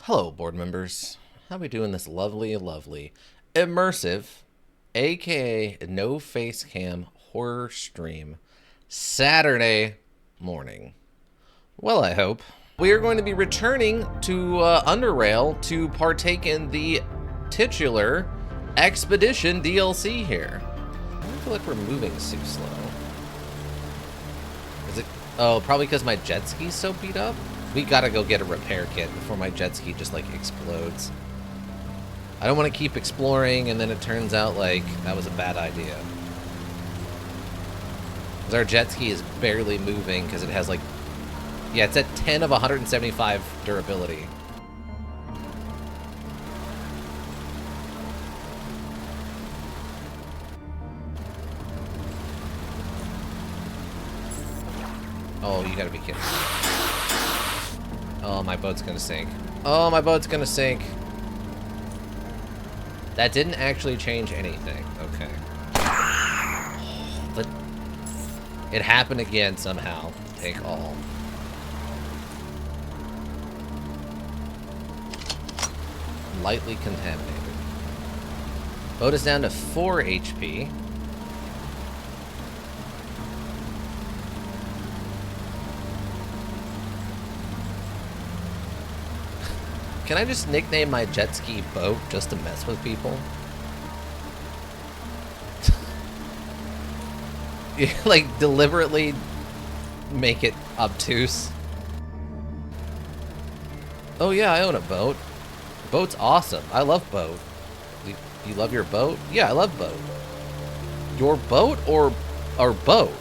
Hello, board members. How we doing this lovely, lovely, immersive, aka no face cam horror stream Saturday morning? Well, I hope. We are going to be returning to UnderRail to partake in the titular Expedition DLC here. I feel like we're moving too slow. Is it? Oh, probably because my jet ski's so beat up? We gotta go get a repair kit before my jet ski just like explodes. I don't want to keep exploring and then it turns out like that was a bad idea. Because our jet ski is barely moving because it has like, yeah, it's at 10 of 175 durability. Oh, you gotta be kidding me. Oh, my boat's gonna sink. Oh, my boat's gonna sink. That didn't actually change anything. Okay. But it happened again somehow. Take all. Lightly contaminated. Boat is down to 4 HP. Can I just nickname my jet ski Boat just to mess with people? Like, deliberately make it obtuse. Oh yeah, I own a boat. Boat's awesome. I love Boat. You love your boat? Yeah, I love Boat. Your boat or boat?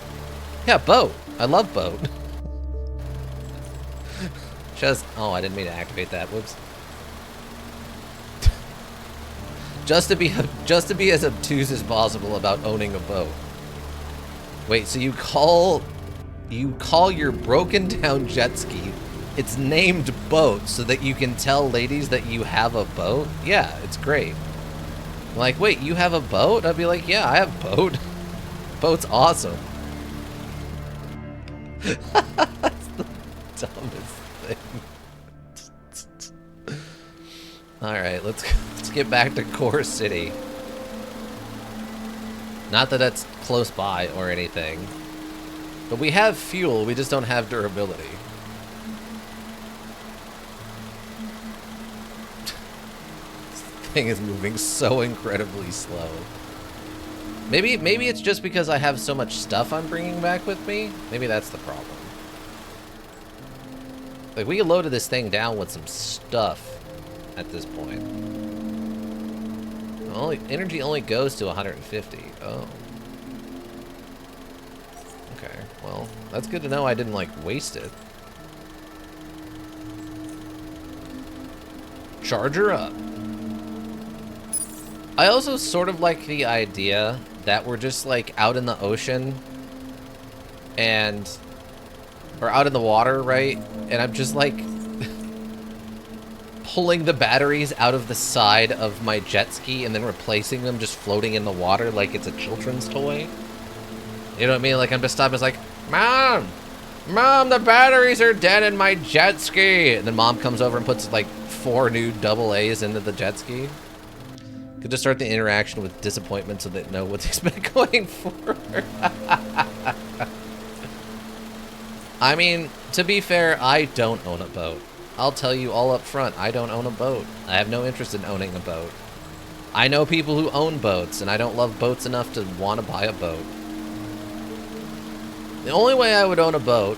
Yeah, Boat. I love Boat. Just, oh, I didn't mean to activate that. Whoops. Just to be as obtuse as possible about owning a boat. Wait, so you call your broken down jet ski, it's named Boat so that you can tell ladies that you have a boat? Yeah, it's great. Like, wait, you have a boat? I'd be like, yeah, I have a boat. Boat's awesome. That's the dumbest thing. Alright, let's get back to Core City. Not that that's close by or anything. But we have fuel, we just don't have durability. This thing is moving so incredibly slow. Maybe it's just because I have so much stuff I'm bringing back with me. Maybe that's the problem. Like, we loaded this thing down with some stuff at this point. Energy only goes to 150. Oh. Okay, well, that's good to know I didn't, like, waste it. Charger up. I also sort of like the idea that we're just, like, out in the ocean and... or out in the water, right? And I'm just, like... pulling the batteries out of the side of my jet ski and then replacing them just floating in the water like it's a children's toy. You know what I mean? Like, I'm just stopping, it's like, Mom! Mom, the batteries are dead in my jet ski! And then Mom comes over and puts, like, 4 new AA into the jet ski. Could just start the interaction with disappointment so they know what to expect going forward. I mean, to be fair, I don't own a boat. I'll tell you all up front, I don't own a boat. I have no interest in owning a boat. I know people who own boats, and I don't love boats enough to want to buy a boat. The only way I would own a boat...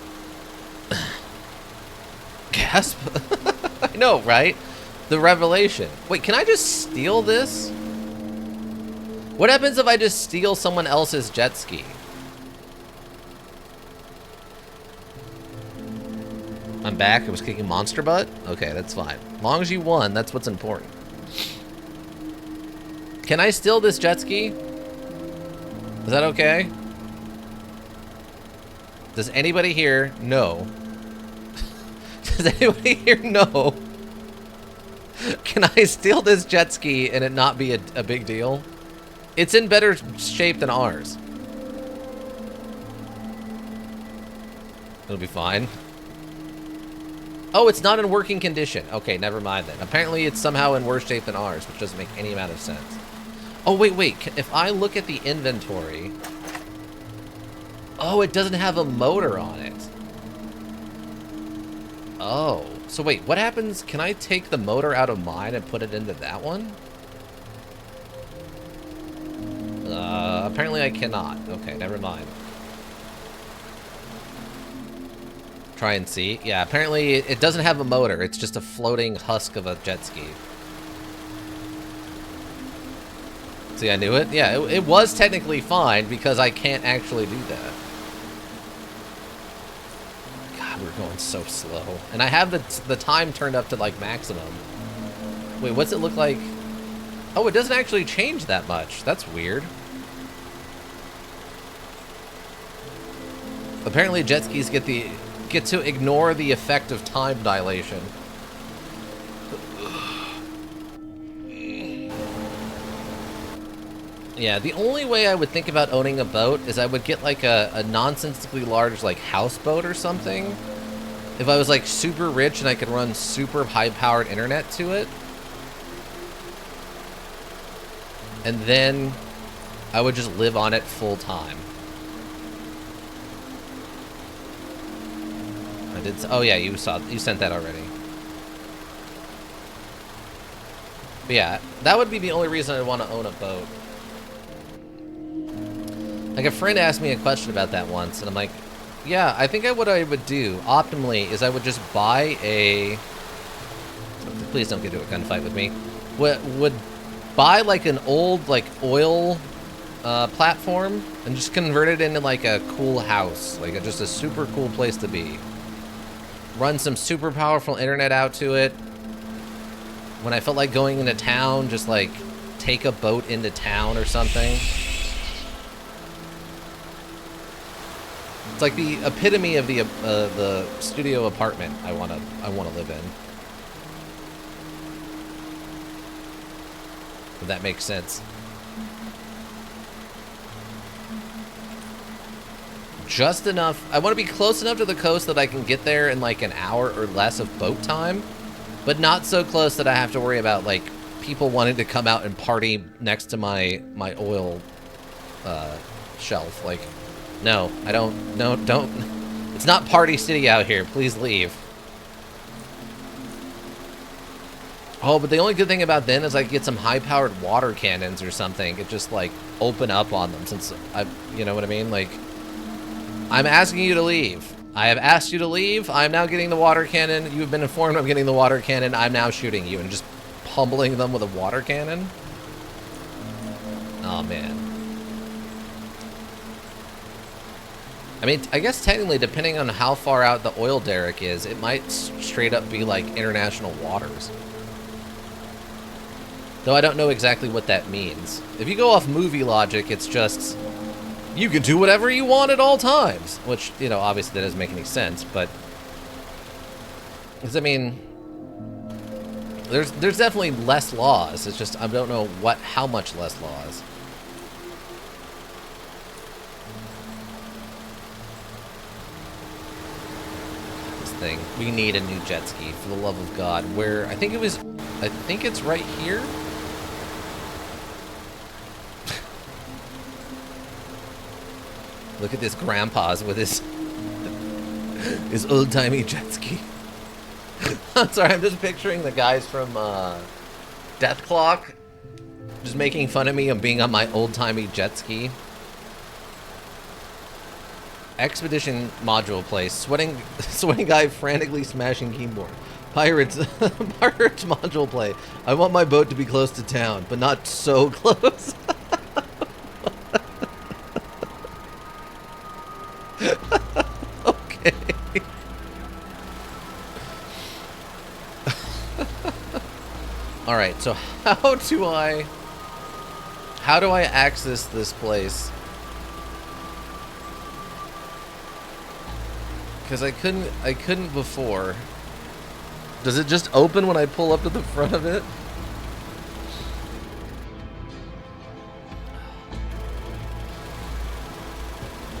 Gasp. I know, right? The revelation. Wait, can I just steal this? What happens if I just steal someone else's jet ski? I'm back. I was kicking monster butt? Okay, that's fine. As long as you won, that's what's important. Can I steal this jet ski? Is that okay? Does anybody here know? Does anybody here know? Can I steal this jet ski and it not be a big deal? It's in better shape than ours. It'll be fine. Oh, it's not in working condition. Okay, never mind then. Apparently it's somehow in worse shape than ours, which doesn't make any amount of sense. Oh, wait. If I look at the inventory... Oh, it doesn't have a motor on it. Oh. So wait, what happens? Can I take the motor out of mine and put it into that one? Apparently I cannot. Okay, never mind. Try and see. Yeah, apparently it doesn't have a motor. It's just a floating husk of a jet ski. See, I knew it. Yeah, it was technically fine because I can't actually do that. God, we're going so slow. And I have the time turned up to, like, maximum. Wait, what's it look like? Oh, it doesn't actually change that much. That's weird. Apparently jet skis get to ignore the effect of time dilation. Yeah, the only way I would think about owning a boat is I would get like a nonsensically large like houseboat or something. If I was like super rich and I could run super high-powered internet to it. And then I would just live on it full time. I did. Oh yeah, you sent that already. But yeah, that would be the only reason I'd want to own a boat. Like a friend asked me a question about that once, and I'm like, yeah, I think what I would do optimally is I would just buy a. Please don't get into a gunfight with me. Would buy like an old like oil platform and just convert it into like a cool house, like just a super cool place to be. Run some super powerful internet out to it. When I felt like going into town, just like take a boat into town or something. It's like the epitome of the studio apartment I wanna live in. If that makes sense. Just enough. I want to be close enough to the coast that I can get there in like an hour or less of boat time, but not so close that I have to worry about like people wanting to come out and party next to my oil shelf. Like, no, I don't. No, don't. It's not Party City out here. Please leave. Oh, but the only good thing about then is I get some high-powered water cannons or something. It just like open up on them since you know what I mean? Like, I'm asking you to leave. I have asked you to leave. I'm now getting the water cannon. You've been informed I'm getting the water cannon. I'm now shooting you and just pummeling them with a water cannon. Oh, man. I mean, I guess technically, depending on how far out the oil derrick is, it might straight up be like international waters. Though I don't know exactly what that means. If you go off movie logic, it's just... you can do whatever you want at all times. Which, you know, obviously that doesn't make any sense, but... because, I mean... There's definitely less laws. It's just, I don't know how much less laws. This thing. We need a new jet ski, for the love of God. Where, I think it's right here? Look at this grandpa's with his old-timey jet ski. I'm sorry, I'm just picturing the guys from Death Clock just making fun of me of being on my old-timey jet ski. Expedition module place. Sweating guy frantically smashing keyboard. Pirates module play. I want my boat to be close to town, but not so close. Okay. All right, so how do I access this place? Because I couldn't before. Does it just open when I pull up to the front of it?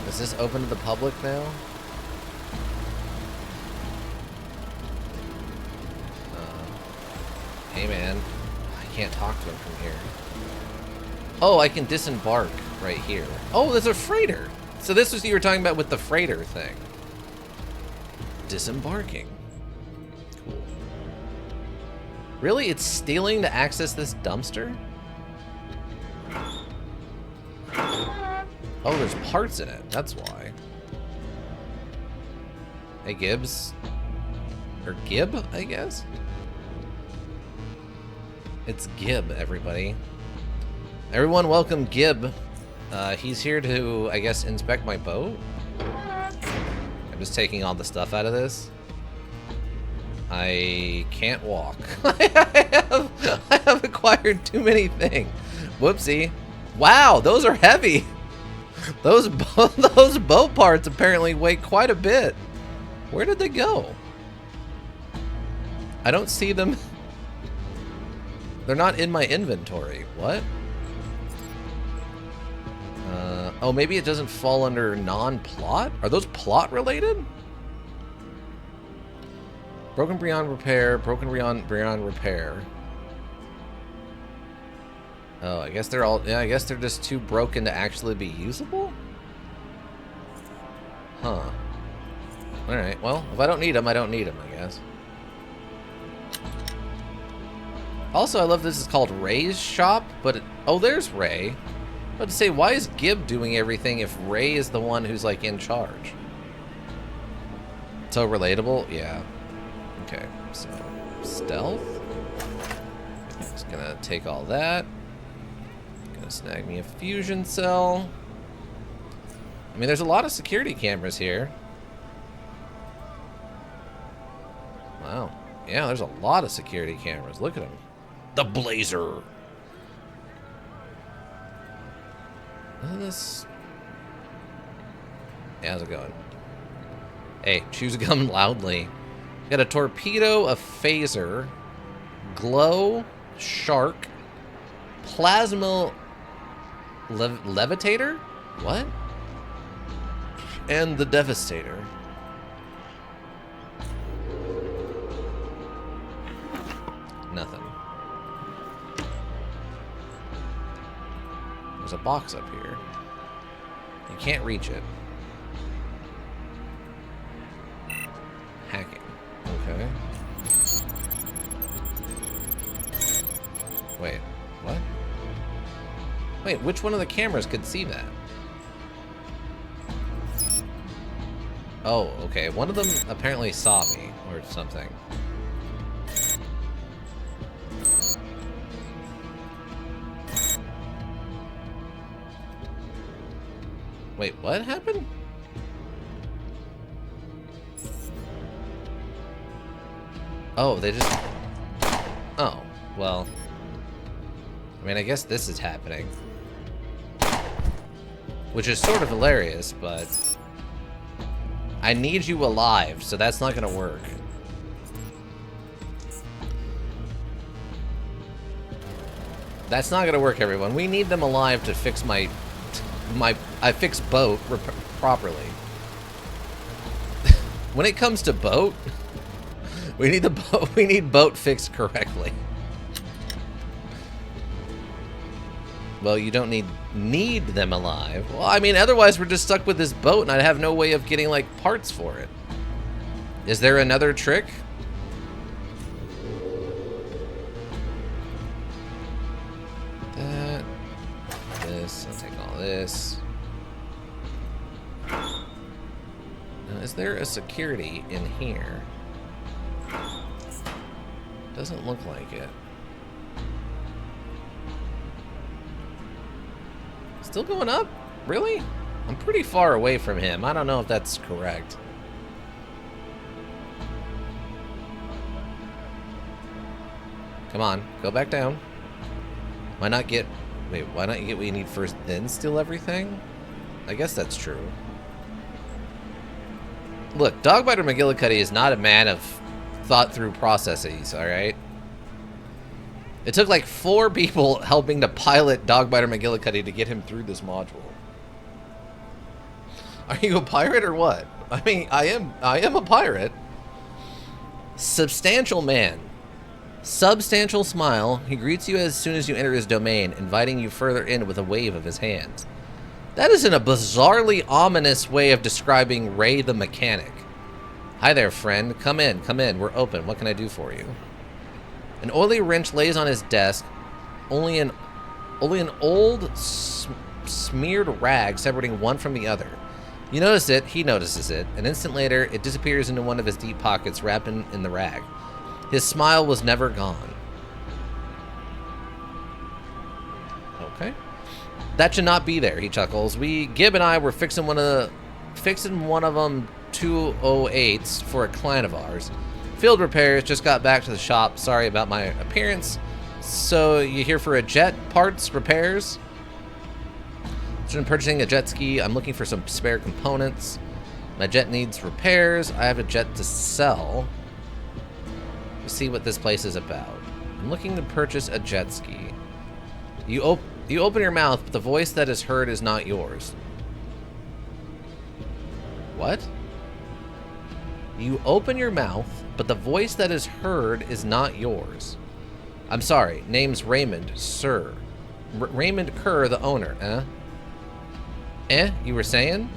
Is this open to the public now? Hey, man. I can't talk to him from here. Oh, I can disembark right here. Oh, there's a freighter. So this was what you were talking about with the freighter thing. Disembarking. Cool. Really? It's stealing to access this dumpster? Oh, there's parts in it. That's why. Hey, Gibbs. Or Gib, I guess? It's Gib, everybody. Everyone, welcome Gib. He's here to, I guess, inspect my boat. I'm just taking all the stuff out of this. I can't walk. I have acquired too many things. Whoopsie. Wow, those are heavy. Those boat parts apparently weigh quite a bit. Where did they go? I don't see them. They're not in my inventory. What? Oh, maybe it doesn't fall under non-plot? Are those plot related? Broken beyond repair. Broken beyond repair. Oh, I guess they're all... Yeah, I guess they're just too broken to actually be usable? Huh. Alright, well, if I don't need them, I don't need them, I guess. Also, I love this is called Ray's shop, but... Oh, there's Ray. But to say, why is Gib doing everything if Ray is the one who's, like, in charge? So relatable? Yeah. Okay, so... Stealth? Just gonna take all that. Gonna snag me a fusion cell. I mean, there's a lot of security cameras here. Wow. Yeah, there's a lot of security cameras. Look at them. The Blazer. This. Yeah, how's it going? Hey, choose a gun loudly. Got a torpedo, a phaser, glow, shark, plasma levitator? What? And the devastator. Nothing. There's a box up here. You can't reach it. Hacking. Okay. Wait, what? Wait, which one of the cameras could see that? Oh, okay. One of them apparently saw me or something. Wait, what happened? Oh, they just... Oh, well... I mean, I guess this is happening. Which is sort of hilarious, but... I need you alive, so that's not gonna work. That's not gonna work, everyone. We need them alive to fix my fix boat properly. When it comes to boat, we need boat fixed correctly. Well, you don't need them alive. Well, I mean, otherwise we're just stuck with this boat and I'd have no way of getting, like, parts for it. Is there another trick? This, I'll take all this. Now, is there a security in here? Doesn't look like it. Still going up? Really? I'm pretty far away from him. I don't know if that's correct. Come on, go back down. Why not get... Wait, why not get what you need first, then steal everything? I guess that's true. Look, Dogbiter McGillicuddy is not a man of thought-through processes, alright? It took like 4 people helping to pilot Dogbiter McGillicuddy to get him through this module. Are you a pirate or what? I mean, I am a pirate. Substantial man. Substantial smile. He greets you as soon as you enter his domain, inviting you further in with a wave of his hands. That is in a bizarrely ominous way of describing Ray the mechanic. Hi there, friend. Come in, come in. We're open. What can I do for you? An oily wrench lays on his desk, only an old smeared rag separating one from the other. You notice it, he notices it. An instant later, it disappears into one of his deep pockets wrapped in the rag. His smile was never gone. Okay. That should not be there, he chuckles. Gib and I were fixing one of them 208s for a client of ours. Field repairs, just got back to the shop. Sorry about my appearance. So, you here for a jet? Parts? Repairs? So I'm purchasing a jet ski. I'm looking for some spare components. My jet needs repairs. I have a jet to sell. Let's see what this place is about. I'm looking to purchase a jet ski. You open your mouth, but the voice that is heard is not yours. What? You open your mouth, but the voice that is heard is not yours. I'm sorry. Name's Raymond, sir. Raymond Kerr, the owner, You were saying?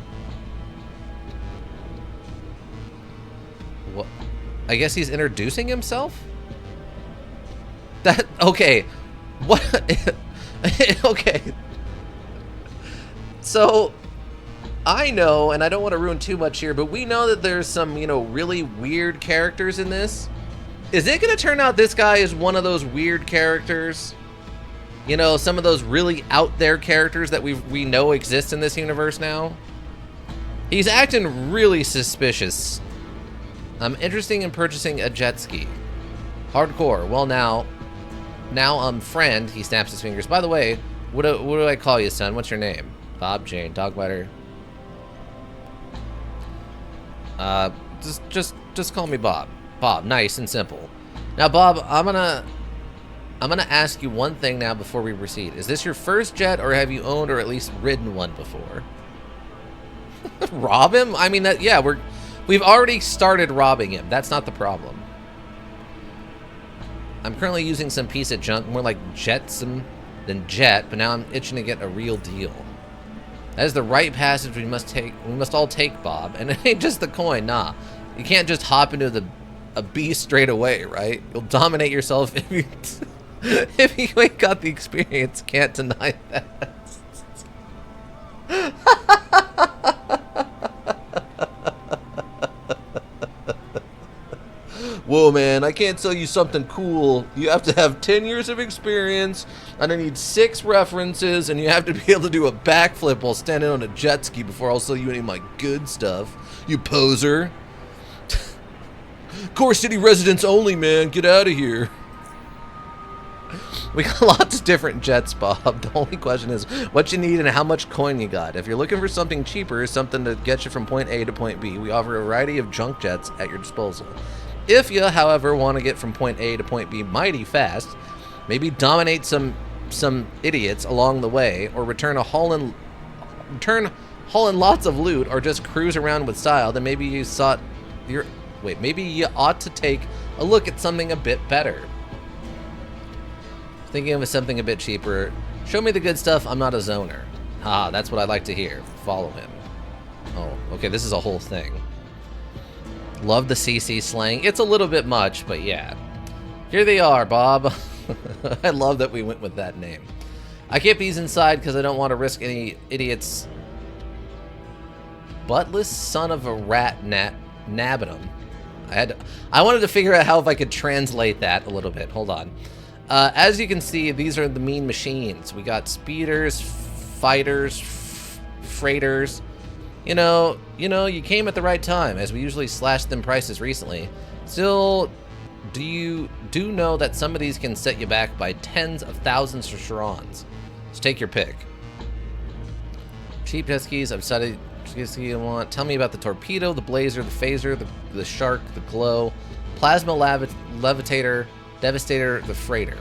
What? I guess he's introducing himself? Okay. What? Okay. So, I know, and I don't want to ruin too much here, but we know that there's some, really weird characters in this. Is it going to turn out this guy is one of those weird characters? Some of those really out there characters that we know exist in this universe now? He's acting really suspicious. I'm interested in purchasing a jet ski. Hardcore. Well, now, friend, he snaps his fingers. By the way, what do I call you, son? What's your name? Bob, Jane, Dogwhiter. Just call me Bob. Bob, nice and simple. Now, Bob, I'm gonna ask you one thing now before we proceed. Is this your first jet, or have you owned or at least ridden one before? Rob him? I mean, we've already started robbing him. That's not the problem. I'm currently using some piece of junk, more like Jetson than Jet, but now I'm itching to get a real deal. That is the right passage we must all take, Bob. And it ain't just the coin, nah. You can't just hop into a beast straight away, right? You'll dominate yourself if you if you ain't got the experience. Can't deny that. Whoa, man, I can't sell you something cool. You have to have 10 years of experience, and I need 6 references, and you have to be able to do a backflip while standing on a jet ski before I'll sell you any of my good stuff. You poser. Core City residents only, man. Get out of here. We got lots of different jets, Bob. The only question is what you need and how much coin you got. If you're looking for something cheaper, something to get you from point A to point B, we offer a variety of junk jets at your disposal. If you, however, want to get from point A to point B mighty fast, maybe dominate some idiots along the way, or return hauling lots of loot, or just cruise around with style, then maybe you maybe you ought to take a look at something a bit better. Thinking of something a bit cheaper. Show me the good stuff. I'm not a zoner. Ah, that's what I like to hear. Follow him. Oh, okay, this is a whole thing. Love the CC slang. It's a little bit much, but yeah. Here they are, Bob. I love that we went with that name. I keep these inside because I don't want to risk any idiots. Buttless son of a rat nabbing them. I wanted to figure out how if I could translate that a little bit. Hold on. As you can see, these are the mean machines. We got speeders, fighters, freighters. You you came at the right time, as we usually slash them prices recently. Still, do you know that some of these can set you back by tens of thousands of sharons? So take your pick. Cheap jet skis, I've decided jet ski you want. Tell me about the torpedo, the blazer, the phaser, the shark, the glow, plasma levitator, devastator, the freighter.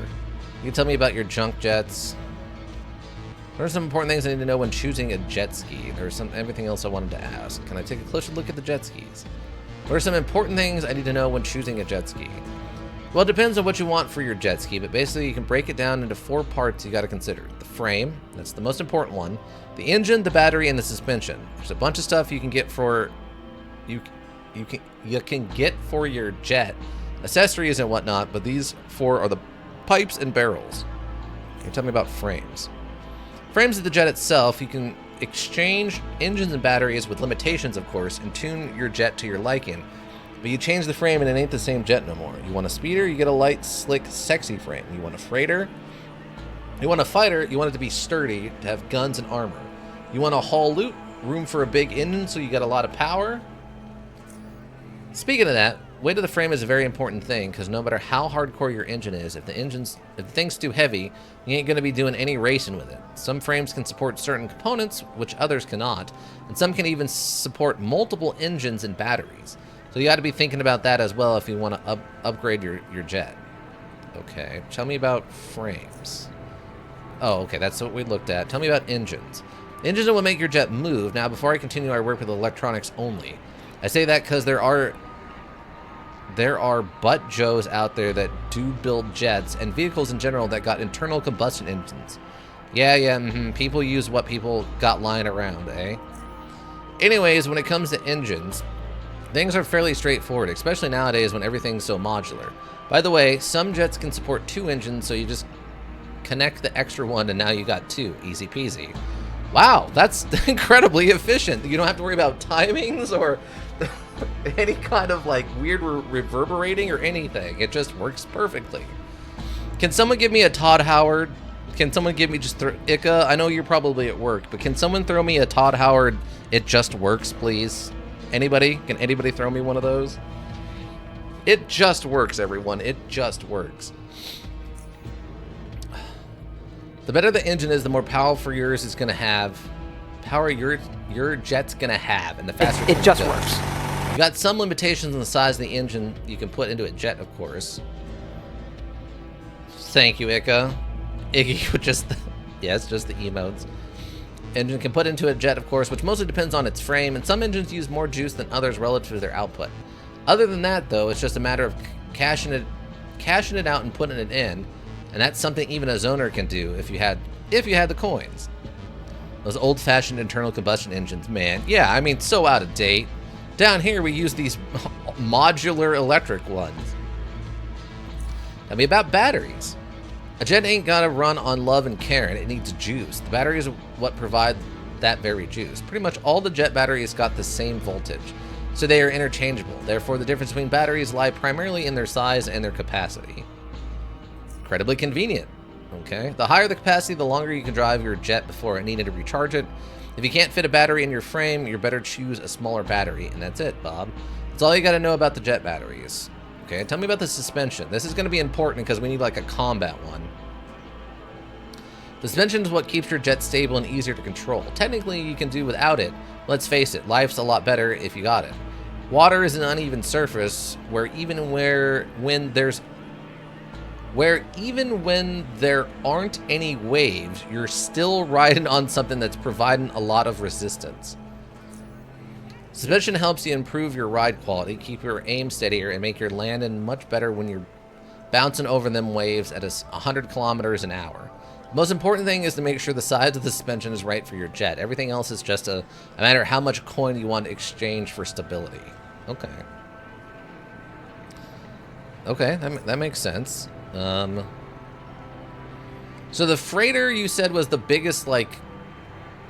You can tell me about your junk jets. What are some important things I need to know when choosing a jet ski? There's everything else I wanted to ask. Can I take a closer look at the jet skis? What are some important things I need to know when choosing a jet ski? Well, it depends on what you want for your jet ski, but basically you can break it down into 4 parts you got to consider. The frame, that's the most important one. The engine, the battery, and the suspension. There's a bunch of stuff you can get for you can get for your jet, accessories and whatnot, but these 4 are the pipes and barrels. You're telling me about frames. Frames of the jet itself, you can exchange engines and batteries with limitations, of course, and tune your jet to your liking. But you change the frame and it ain't the same jet no more. You want a speeder, you get a light, slick, sexy frame. You want a freighter, you want a fighter, you want it to be sturdy, to have guns and armor. You want to haul loot, room for a big engine so you get a lot of power. Speaking of that, weight of the frame is a very important thing, because no matter how hardcore your engine is, if the thing's too heavy, you ain't going to be doing any racing with it. Some frames can support certain components, which others cannot, and some can even support multiple engines and batteries. So you got to be thinking about that as well if you want to upgrade your jet. Okay, tell me about frames. Oh, okay, that's what we looked at. Tell me about engines. Engines will make your jet move. Now, before I continue, I work with electronics only. I say that because there are butt joes out there that do build jets and vehicles in general that got internal combustion engines. Yeah, people use what people got lying around, eh? Anyways, when it comes to engines, things are fairly straightforward, especially nowadays when everything's so modular. By the way, some jets can support 2 engines, so you just connect the extra one and now you got 2. Easy peasy. Wow, that's incredibly efficient. You don't have to worry about timings or any kind of like weird reverberating or anything. It just works perfectly. Can someone give me a Todd Howard? Can someone give me just Ika? I know you're probably at work, but can someone throw me a Todd Howard? It just works, please. Anybody? Can anybody throw me one of those? It just works, everyone. It just works. The better the engine is, the more powerful yours is going to have. Power your jet's going to have, and the faster it just works. You got some limitations on the size of the engine you can put into a jet, of course. Thank you, Ika. Iggy would just... yes, just the emotes. Engine can put into a jet, of course, which mostly depends on its frame, and some engines use more juice than others relative to their output. Other than that, though, it's just a matter of cashing it out and putting it in, and that's something even a zoner can do if you had the coins. Those old-fashioned internal combustion engines, man. Yeah, I mean, so out of date. Down here, we use these modular electric ones. Tell me about batteries. A jet ain't gotta run on love and care, and it needs juice. The battery is what provides that very juice. Pretty much all the jet batteries got the same voltage, so they are interchangeable. Therefore, the difference between batteries lie primarily in their size and their capacity. Incredibly convenient. Okay. The higher the capacity, the longer you can drive your jet before it needed to recharge it. If you can't fit a battery in your frame, you better choose a smaller battery, and that's it, Bob. That's all you got to know about the jet batteries. Okay, tell me about the suspension. This is going to be important because we need like a combat one. The suspension is what keeps your jet stable and easier to control. Technically, you can do without it. Let's face it, life's a lot better if you got it. Water is an uneven surface where even when there aren't any waves, you're still riding on something that's providing a lot of resistance. Suspension helps you improve your ride quality, keep your aim steadier, and make your landing much better when you're bouncing over them waves at 100 kilometers an hour. The most important thing is to make sure the size of the suspension is right for your jet. Everything else is just a matter of how much coin you want to exchange for stability. Okay. Okay, that makes sense. So the freighter you said was the biggest, like...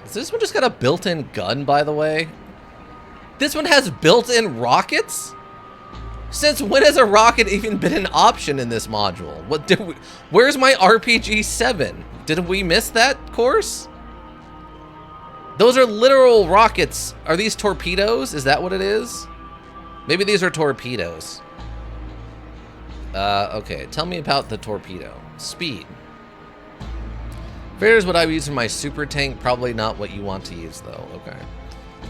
Does this one just got a built-in gun, by the way? This one has built-in rockets? Since when has a rocket even been an option in this module? Where's my RPG-7? Did we miss that course? Those are literal rockets. Are these torpedoes? Is that what it is? Maybe these are torpedoes. Okay, tell me about the torpedo. Speed. Freighter is what I use for my super tank. Probably not what you want to use, though. Okay.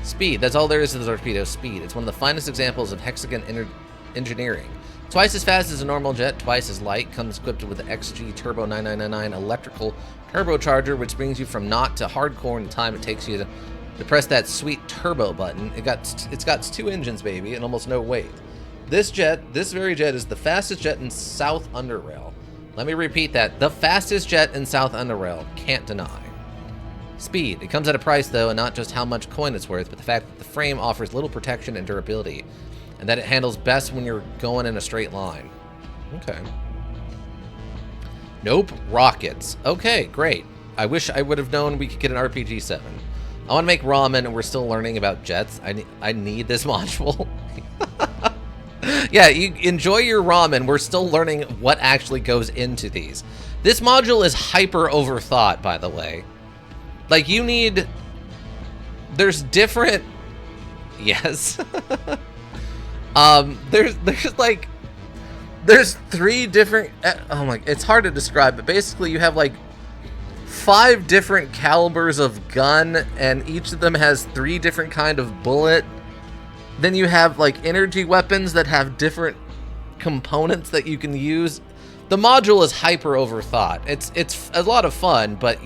Speed. That's all there is to the torpedo. Speed. It's one of the finest examples of hexagon engineering. Twice as fast as a normal jet, twice as light. Comes equipped with the XG Turbo 9999 electrical turbocharger, which brings you from naught to hardcore in the time it takes you to press that sweet turbo button. It's got 2 engines, baby, and almost no weight. This very jet is the fastest jet in South Underrail. Let me repeat that. The fastest jet in South Underrail. Can't deny. Speed. It comes at a price, though, and not just how much coin it's worth, but the fact that the frame offers little protection and durability, and that it handles best when you're going in a straight line. Okay. Nope. Rockets. Okay, great. I wish I would have known we could get an RPG-7. I want to make ramen, and we're still learning about jets. I need this module. Yeah, you enjoy your ramen. We're still learning what actually goes into these. This module is hyper overthought, by the way. Like, you need... There's different... Yes. There's 3 different... Oh my... It's hard to describe, but basically you have, like, 5 different calibers of gun, and each of them has 3 different kind of bullet. Then you have, like, energy weapons that have different components that you can use. The module is hyper overthought. It's a lot of fun, but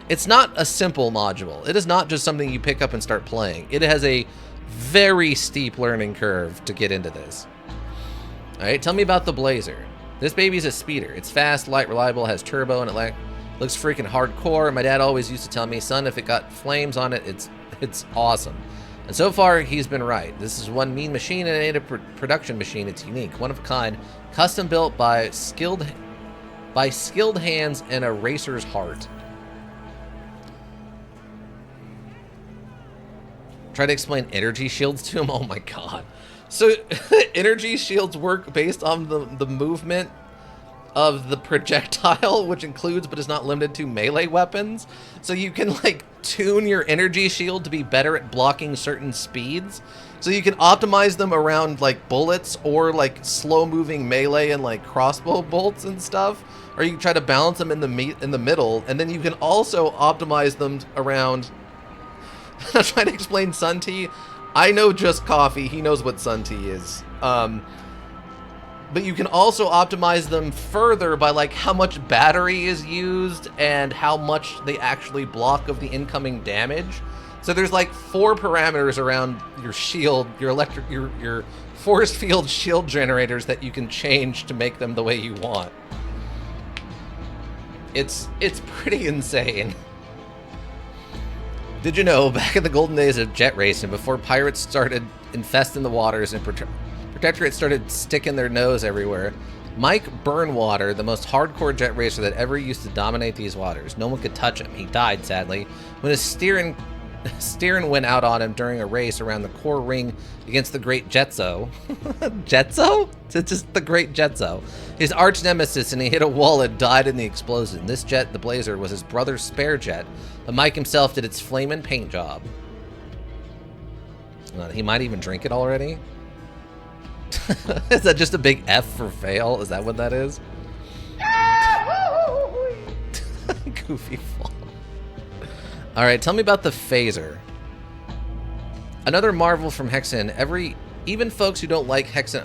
it's not a simple module. It is not just something you pick up and start playing. It has a very steep learning curve to get into this. All right, tell me about the Blazer. This baby's a speeder. It's fast, light, reliable, has turbo, and it looks freaking hardcore. My dad always used to tell me, son, if it got flames on it, it's awesome. And so far, he's been right. This is one mean machine and it ain't a production machine. It's unique, one of a kind, custom built by skilled hands and a racer's heart. Try to explain energy shields to him. Oh my god. So energy shields work based on the movement of the projectile, which includes but is not limited to melee weapons. So you can, like, tune your energy shield to be better at blocking certain speeds. So you can optimize them around, like, bullets or, like, slow-moving melee and, like, crossbow bolts and stuff. Or you can try to balance them in the middle, and then you can also optimize them around... I'm trying to explain Sun Tea. I know just coffee. He knows what Sun Tea is. But you can also optimize them further by, like, how much battery is used and how much they actually block of the incoming damage. So there's, like, 4 parameters around your shield, your force field shield generators that you can change to make them the way you want. It's pretty insane. Did you know, back in the golden days of jet racing, before pirates started infesting the waters and Protectorate started sticking their nose everywhere, Mike Burnwater, the most hardcore jet racer that ever used to dominate these waters. No one could touch him. He died, sadly, when his steering went out on him during a race around the core ring against the Great Jetso. Jetso? It's just the Great Jetso. His arch nemesis, and he hit a wall and died in the explosion. This jet, the Blazer, was his brother's spare jet, but Mike himself did its flamin' paint job. He might even drink it already. Is that just a big F for fail? Is that what that is? Goofy fall. Alright, tell me about the phaser. Another marvel from Hexen. Even folks who don't like Hexen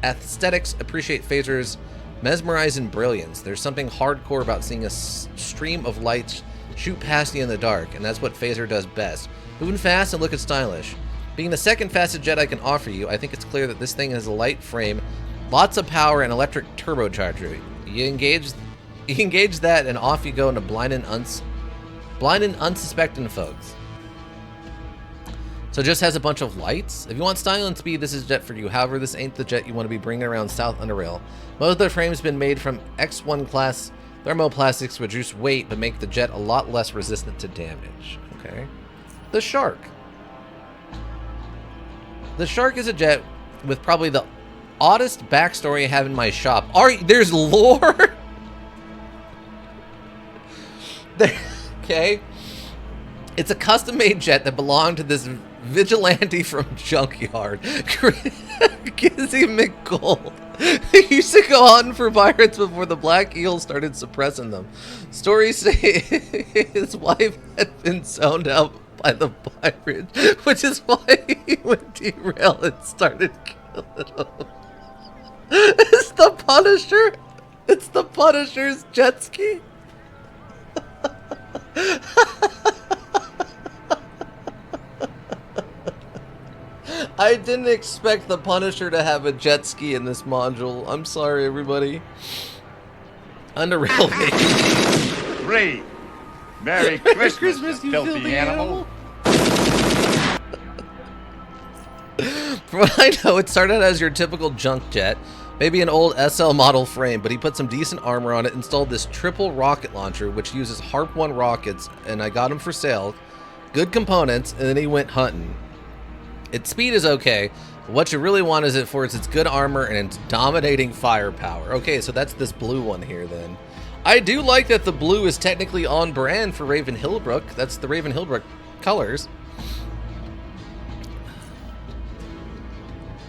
aesthetics appreciate phasers' mesmerizing brilliance. There's something hardcore about seeing a stream of lights shoot past you in the dark, and that's what phaser does best. Moving fast and looking stylish. Being the second fastest jet I can offer you, I think it's clear that this thing has a light frame, lots of power, and electric turbocharger. You engage that, and off you go into blind and unsuspecting folks. So it just has a bunch of lights. If you want style and speed, this is jet for you. However, this ain't the jet you want to be bringing around South Underrail. Most of the frame's been made from X1 class thermoplastics to reduce weight, but make the jet a lot less resistant to damage. Okay. The Shark. The Shark is a jet with probably the oddest backstory I have in my shop. There's lore? Okay. It's a custom-made jet that belonged to this vigilante from Junkyard, Kizzy McGold. He used to go hunting for pirates before the Black Eels started suppressing them. Stories say his wife had been zoned out by the pirates, which is why he would derail and started killing them. It's the Punisher. It's the Punisher's jet ski. I didn't expect the Punisher to have a jet ski in this module. I'm sorry, everybody. UnderRail Can't. Ray, Merry Christmas, you filthy animal. From what I know, it started out as your typical junk jet, maybe an old SL model frame, but he put some decent armor on it, installed this triple rocket launcher, which uses Harp 1 rockets, and I got him for sale. Good components, and then he went hunting. Its speed is okay, but what you really want is it for its good armor and its dominating firepower. Okay, so that's this blue one here then. I do like that the blue is technically on brand for Raven Hillbrook. That's the Raven Hillbrook colors.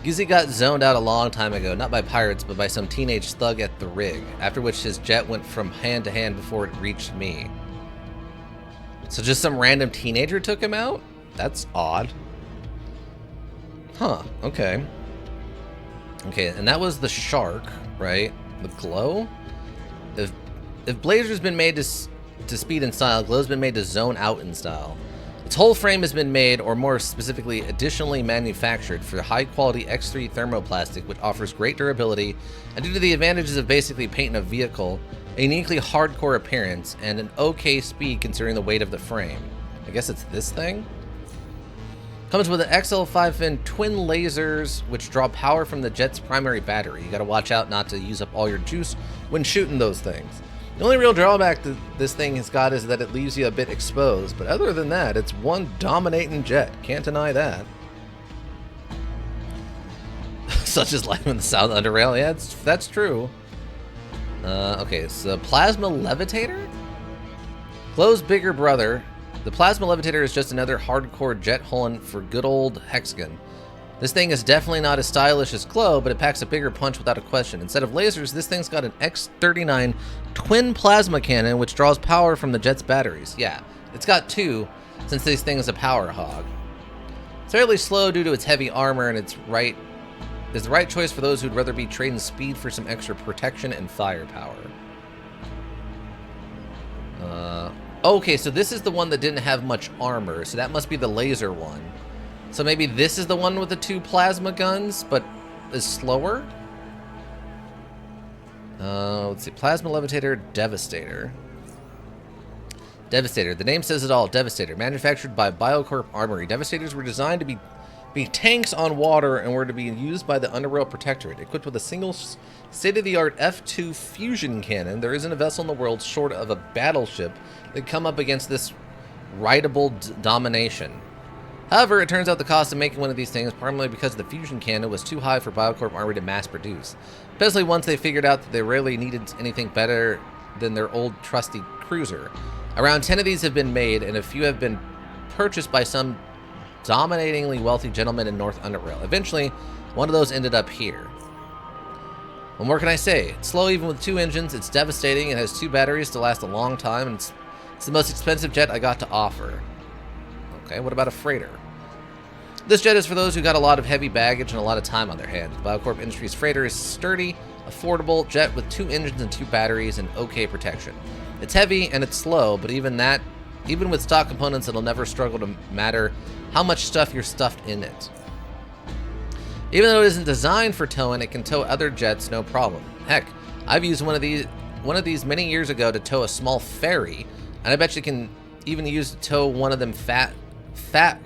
Gizzy got zoned out a long time ago, not by pirates, but by some teenage thug at the rig, after which his jet went from hand to hand before it reached me. So just some random teenager took him out? That's odd. Huh, okay. Okay, and that was the shark, right? The glow? If Blazer's been made to speed in style, Glow's been made to zone out in style. Its whole frame has been made, or more specifically, additionally manufactured for high-quality X3 thermoplastic, which offers great durability, and due to the advantages of basically painting a vehicle, a uniquely hardcore appearance, and an okay speed considering the weight of the frame. I guess it's this thing? Comes with an XL5 fin twin lasers, which draw power from the jet's primary battery. You gotta watch out not to use up all your juice when shooting those things. The only real drawback that this thing has got is that it leaves you a bit exposed, but other than that, it's one dominating jet. Can't deny that. Such as life in the South UnderRail. Yeah, that's true. Okay, so Plasma Levitator? Glow's bigger brother. The Plasma Levitator is just another hardcore jet Hullen for good old Hexagon. This thing is definitely not as stylish as Glow, but it packs a bigger punch without a question. Instead of lasers, this thing's got an X39 twin plasma cannon, which draws power from the jet's batteries. Yeah, it's got two, since this thing is a power hog. It's fairly slow due to its heavy armor, and it's the right choice for those who'd rather be trading speed for some extra protection and firepower. Okay, so this is the one that didn't have much armor, so that must be the laser one. So maybe this is the one with the two plasma guns, but is slower? Let's see. Plasma Levitator, Devastator. Devastator. The name says it all. Devastator. Manufactured by Biocorp Armory. Devastators were designed to be tanks on water and were to be used by the UnderRail Protectorate. Equipped with a single state-of-the-art F2 fusion cannon, there isn't a vessel in the world short of a battleship that come up against this rideable domination. However, it turns out the cost of making one of these things, primarily because the fusion cannon, was too high for Biocorp Armory to mass produce. Especially once they figured out that they rarely needed anything better than their old trusty cruiser. Around 10 of these have been made, and a few have been purchased by some dominatingly wealthy gentlemen in North UnderRail. Eventually, one of those ended up here. What more can I say? It's slow even with two engines, it's devastating, it has two batteries to last a long time, and it's the most expensive jet I got to offer. Okay, what about a freighter? This jet is for those who got a lot of heavy baggage and a lot of time on their hands. Biocorp Industries Freighter is sturdy, affordable jet with two engines and two batteries and okay protection. It's heavy and it's slow, but even with stock components, it'll never struggle to matter how much stuff you're stuffed in it. Even though it isn't designed for towing, it can tow other jets no problem. Heck, I've used one of these many years ago to tow a small ferry, and I bet you can even use to tow one of them fat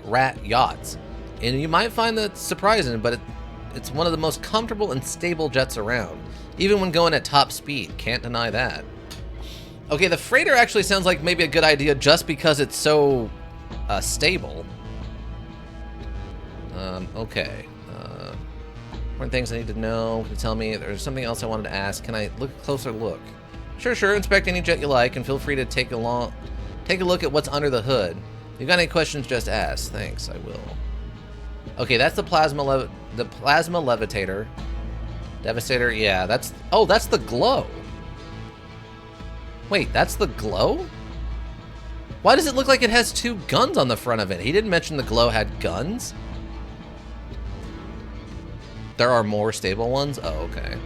rat yachts. And you might find that surprising, but it's one of the most comfortable and stable jets around, even when going at top speed. Can't deny that. Okay, the freighter actually sounds like maybe a good idea just because it's so stable. Okay. More things I need to know. Can you tell me? There's something else I wanted to ask. Can I look a closer look? Sure. Inspect any jet you like, and feel free to take a look at what's under the hood. If you've got any questions, just ask. Thanks, I will. Okay, that's the plasma levitator. Devastator, yeah, that's the glow. Wait, that's the glow? Why does it look like it has two guns on the front of it? He didn't mention the glow had guns. There are more stable ones? Oh, okay.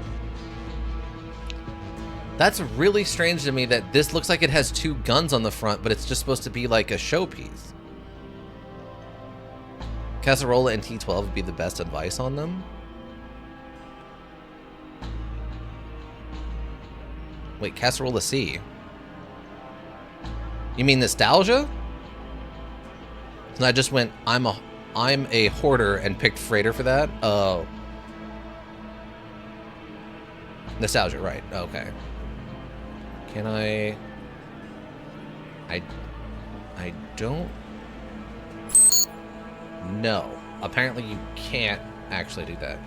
That's really strange to me that this looks like it has two guns on the front, but it's just supposed to be like a showpiece. Casserola and T12 would be the best advice on them. Wait, Casserola C. You mean Nostalgia? And I just went, I'm a hoarder and picked Freighter for that? Oh. Nostalgia, right. Okay. Can I don't... No. Apparently you can't actually do that.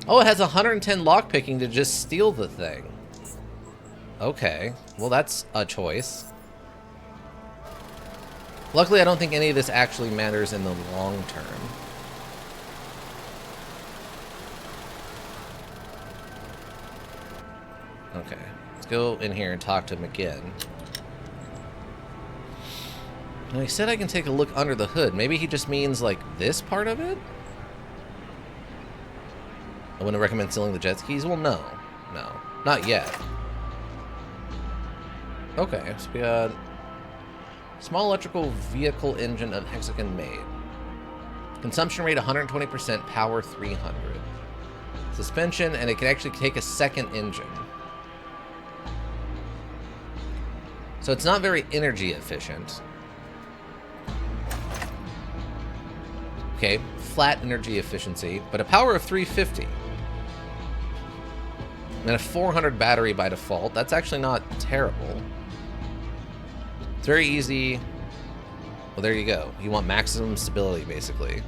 Oh, it has 110 lockpicking to just steal the thing. Okay. Well, that's a choice. Luckily, I don't think any of this actually matters in the long term. Okay. Let's go in here and talk to him again. Now, he said I can take a look under the hood. Maybe he just means, like, this part of it? I wouldn't recommend stealing the jet skis? Well, no. No. Not yet. Okay, so we got... Small electrical vehicle engine of hexagon made. Consumption rate 120%, power 300. Suspension, and it can actually take a second engine. So it's not very energy efficient. Okay, flat energy efficiency, but a power of 350. And a 400 battery by default. That's actually not terrible. It's very easy. Well, there you go. You want maximum stability, basically.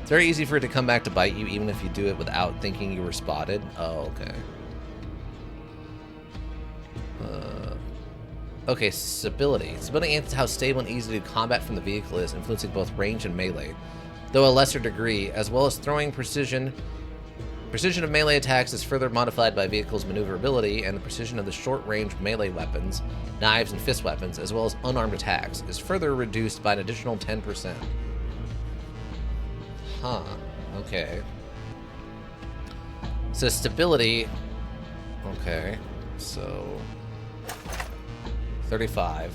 It's very easy for it to come back to bite you, even if you do it without thinking you were spotted. Oh, okay. Okay, stability. Stability enhances how stable and easy to combat from the vehicle is, influencing both range and melee, though a lesser degree, as well as throwing precision. Precision of melee attacks is further modified by vehicle's maneuverability, and the precision of the short-range melee weapons, knives and fist weapons, as well as unarmed attacks, is further reduced by an additional 10%. Huh. Okay. So stability... Okay. So... 35.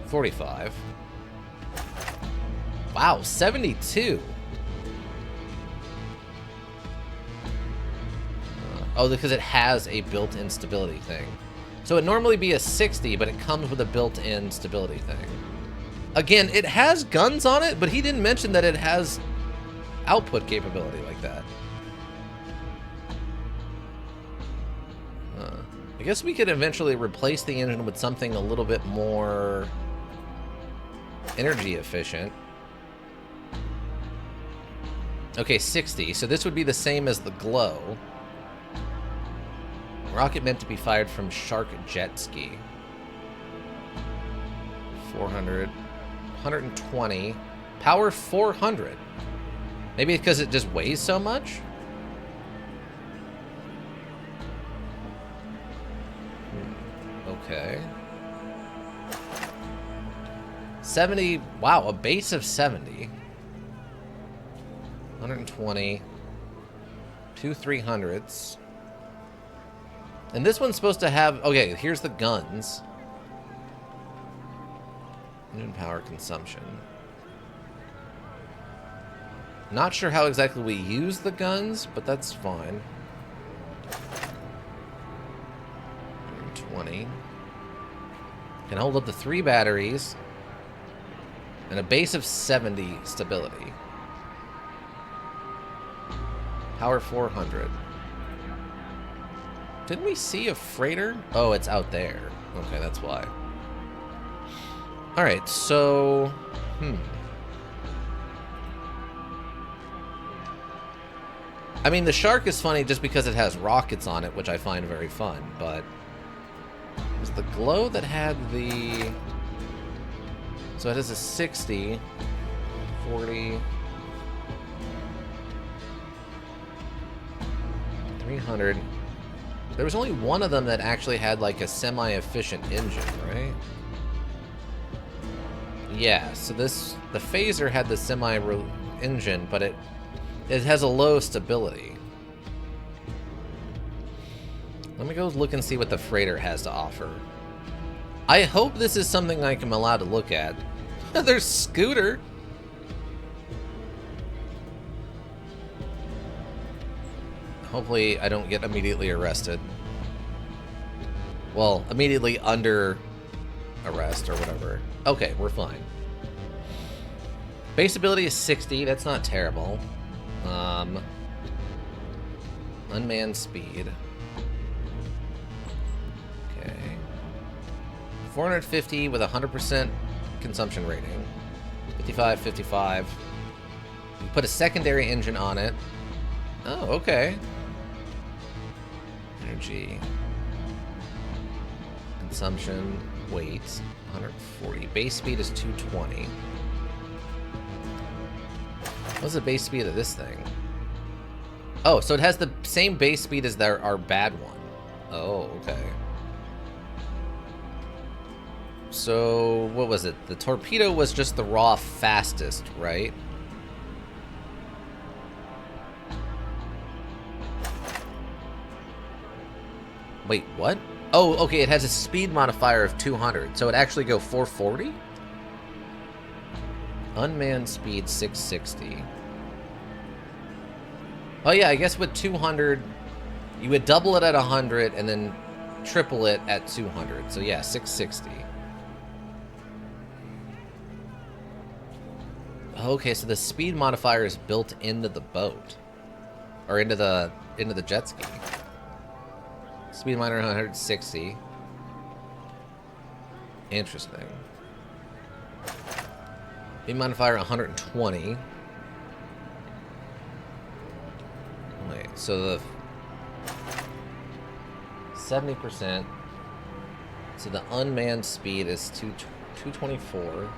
45. Wow, 72. Oh, because it has a built-in stability thing. So it'd normally be a 60, but it comes with a built-in stability thing. Again, it has guns on it, but he didn't mention that it has output capability like that. I guess we could eventually replace the engine with something a little bit more energy efficient. Okay, 60. So this would be the same as the glow. Rocket meant to be fired from Shark jet ski. 400. 120. Power 400. Maybe because it just weighs so much? Okay. 70. Wow, a base of 70. 120. 2 300s. And this one's supposed to have... Okay, here's the guns. Engine power consumption. Not sure how exactly we use the guns, but that's fine. 120. Can hold up to 3 batteries. And a base of 70 stability. Power 400. Didn't we see a freighter? Oh, it's out there. Okay, that's why. Alright, so... I mean, the Shark is funny just because it has rockets on it, which I find very fun, but... It was the glow that had the... So it has a 60, 40... 300... There was only one of them that actually had like a semi-efficient engine, right? Yeah, so the phaser had the semi-engine, but it has a low stability. Let me go look and see what the freighter has to offer. I hope this is something I'm allowed to look at. There's Scooter. Hopefully I don't get immediately arrested. Well, immediately under arrest or whatever. Okay, we're fine. Base ability is 60. That's not terrible. Unmanned speed. Okay. 450 with 100% consumption rating. 55, 55. We put a secondary engine on it. Oh, okay. Energy. Consumption. Weight. 140. Base speed is 220. What's the base speed of this thing? Oh, so it has the same base speed as our bad one. Oh, okay. So, what was it? The torpedo was just the raw fastest, right? Wait, what? Oh, okay, it has a speed modifier of 200, so it actually go 440? Unmanned speed 660. Oh yeah, I guess with 200, you would double it at 100 and then triple it at 200. So yeah, 660. Okay, so the speed modifier is built into the boat, or into the jet ski. Speed modifier 160. Interesting. Speed modifier 120. Wait, so the 70%. So the unmanned speed is 224.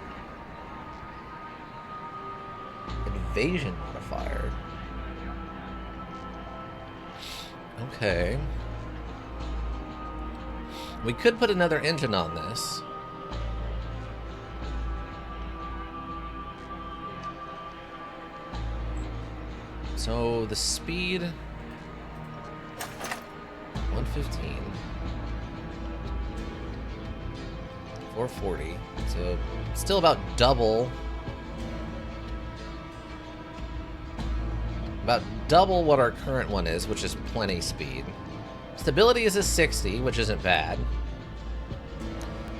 Invasion modifier. Okay. We could put another engine on this. So the speed 115. 440. So still about double. About double what our current one is, which is plenty speed. Stability is a 60, which isn't bad.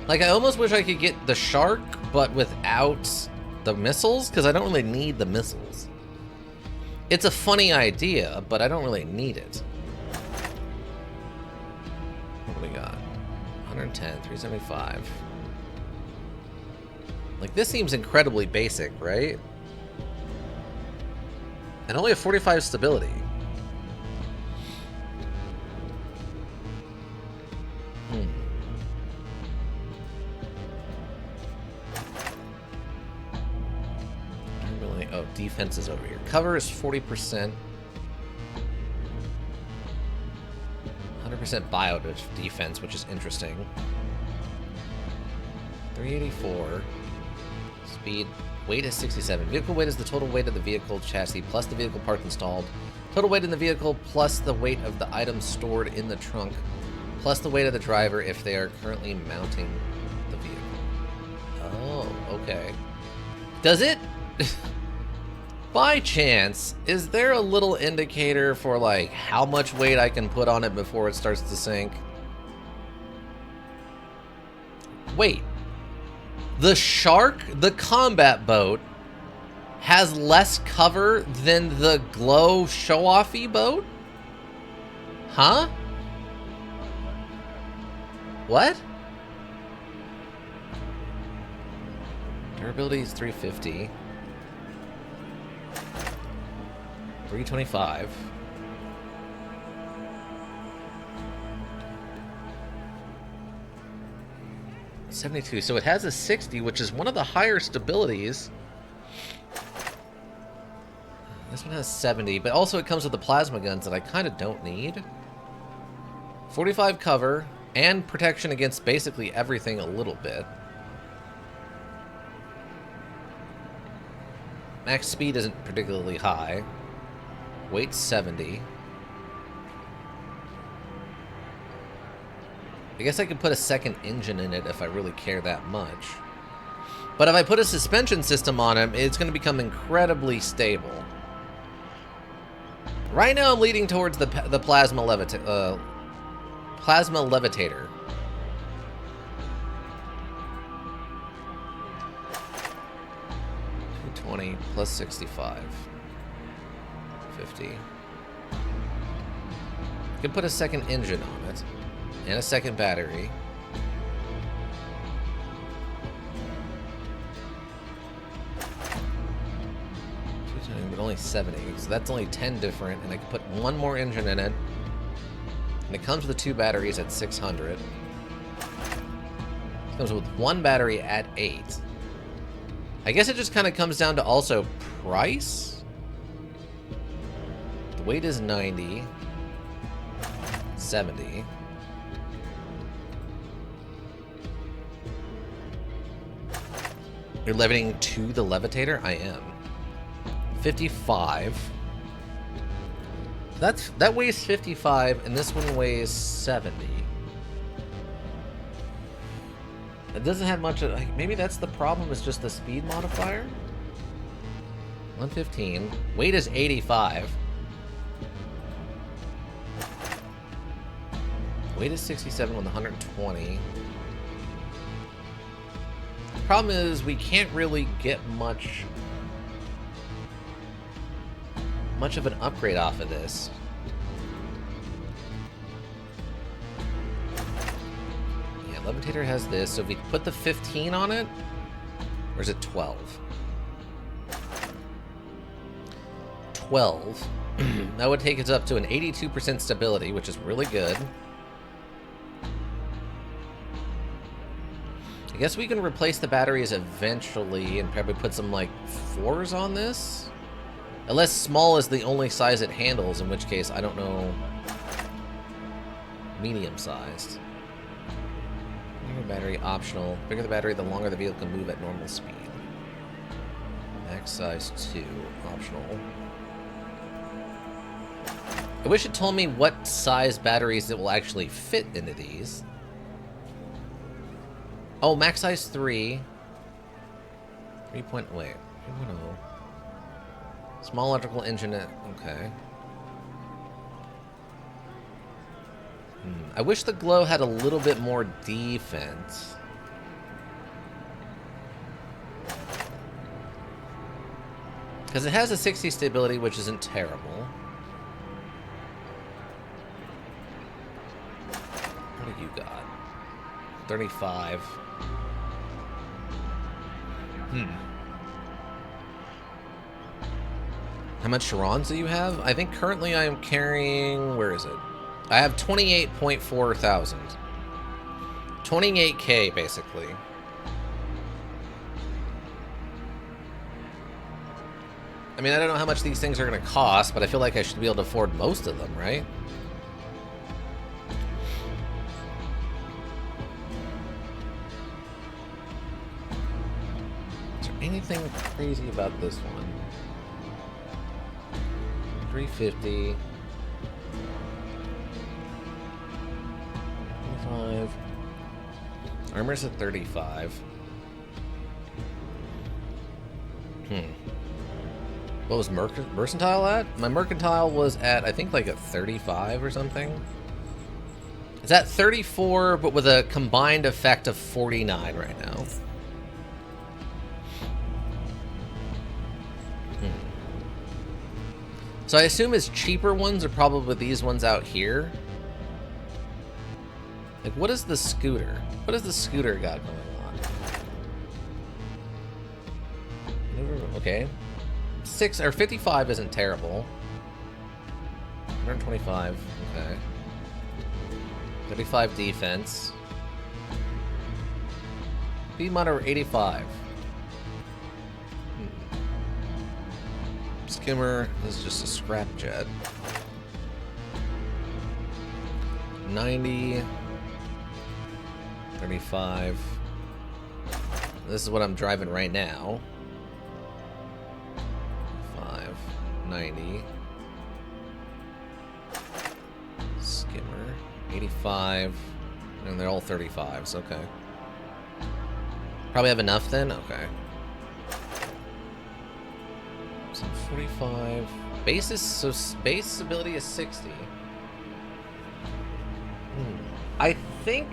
Like, I almost wish I could get the Shark, but without the missiles, because I don't really need the missiles. It's a funny idea, but I don't really need it. What do we got? 110, 375. Like, this seems incredibly basic, right? And only a 45 stability. Oh, defense is over here. Cover is 40%. 100% bio defense, which is interesting. 384. Speed. Weight is 67. Vehicle weight is the total weight of the vehicle chassis plus the vehicle parts installed. Total weight in the vehicle plus the weight of the items stored in the trunk plus the weight of the driver if they are currently mounting the vehicle. Oh, okay. Does it... By chance, is there a little indicator for, like, how much weight I can put on it before it starts to sink? Wait. The Shark, the combat boat, has less cover than the Glow show-offy boat? Huh? What? Durability is 350. 325. $72. So it has a 60, which is one of the higher stabilities. This one has 70, but also it comes with the plasma guns that I kind of don't need. 45 cover and protection against basically everything a little bit. Max speed isn't particularly high. Weight 70. I guess I could put a second engine in it if I really care that much. But if I put a suspension system on him, it's going to become incredibly stable. Right now, I'm leading towards the plasma levitator. 220 plus 65. 50. You can put a second engine on it. And a second battery. But only 70, so that's only 10 different, and I can put one more engine in it. And it comes with the 2 batteries at 600. It comes with 1 battery at 8. I guess it just kind of comes down to also price. The weight is 90. 70. You're levitating to the levitator? I am. 55. That weighs 55, and this one weighs 70. It doesn't have much of, like, maybe that's the problem, is just the speed modifier. 115. Weight is 85. Weight is 67 with 120. The problem is we can't really get much of an upgrade off of this. Yeah, Levitator has this, so if we put the 15 on it, or is it 12? 12. That would take us up to an 82% stability, which is really good. I guess we can replace the batteries eventually and probably put some, like, 4s on this. Unless small is the only size it handles, in which case, I don't know. Medium-sized. Bigger battery, optional. Bigger the battery, the longer the vehicle can move at normal speed. Max size 2, optional. I wish it told me what size batteries it will actually fit into these. Oh, max size 3. 3.0. Small electrical engine, okay. I wish the glow had a little bit more defense. Because it has a 60 stability, which isn't terrible. What do you got? 35. How much Charons do you have? I think currently I am carrying... Where is it? I have 28.4 thousand. 28K, basically. I mean, I don't know how much these things are going to cost, but I feel like I should be able to afford most of them, right? Is there anything crazy about this one? 350. 25. Armor's at 35. What was Mercantile at? My Mercantile was at, I think, like a 35 or something. It's at 34, but with a combined effect of 49 right now. So I assume his cheaper ones are probably these ones out here. Like, what is the scooter? What has the scooter got going on? Okay. 6 or 55 isn't terrible. 125, okay. 35 defense. Speed monitor 85. Skimmer is just a scrap jet. 90. 35. This is what I'm driving right now. 5. 90. Skimmer. 85. And they're all 35s, okay. Probably have enough then? Okay. So 45. Base ability is 60. I think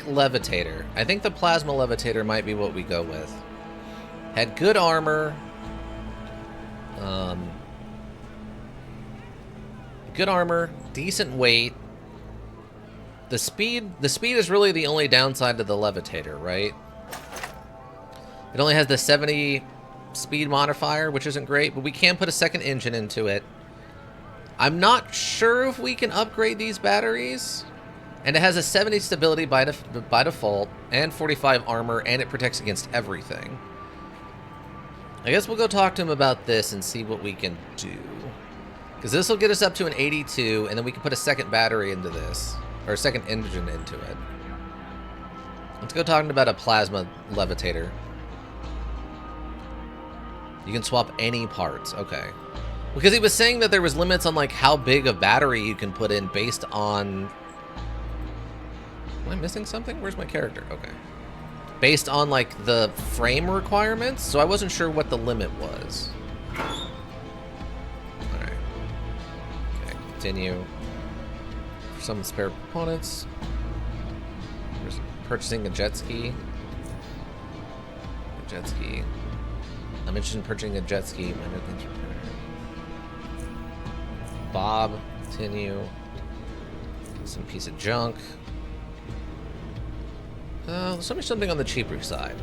Levitator. I think the Plasma Levitator might be what we go with. Had good armor. Good armor, decent weight. The speed is really the only downside to the Levitator, right? It only has the 70 speed modifier, which isn't great, but we can put a second engine into it. I'm not sure if we can upgrade these batteries. And it has a 70 stability by default, and 45 armor, and it protects against everything. I guess we'll go talk to him about this and see what we can do. Because this will get us up to an 82, and then we can put a second battery into this. Or a second engine into it. Let's go talking about a Plasma Levitator. You can swap any parts. Okay. Because he was saying that there was limits on like how big a battery you can put in based on... Am I missing something? Where's my character? Okay. Based on like the frame requirements, so I wasn't sure what the limit was. Alright. Okay, continue. For some spare components. There's purchasing a jet ski. A jet ski. I'm interested in purchasing a jet ski. Bob, continue. Some piece of junk. Show me something on the cheaper side.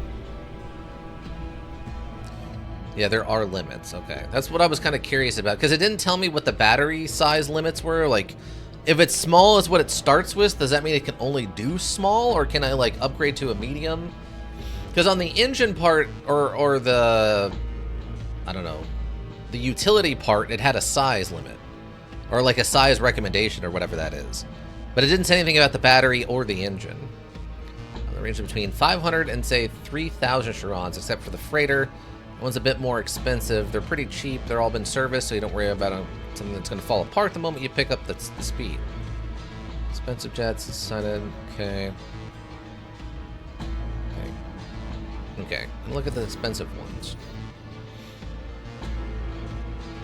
Yeah, there are limits. Okay, that's what I was kind of curious about, because it didn't tell me what the battery size limits were. Like, if it's small is what it starts with, does that mean it can only do small, or can I like upgrade to a medium? Because on the engine part, or the, I don't know, the utility part, it had a size limit, or like a size recommendation, or whatever that is. But it didn't say anything about the battery or the engine. Range between 500 and say 3,000 Charons, except for the freighter. That one's a bit more expensive. They're pretty cheap. They're all been serviced, so you don't worry about something that's going to fall apart the moment you pick up the speed. Expensive jets decided. Okay. Okay. And look at the expensive ones.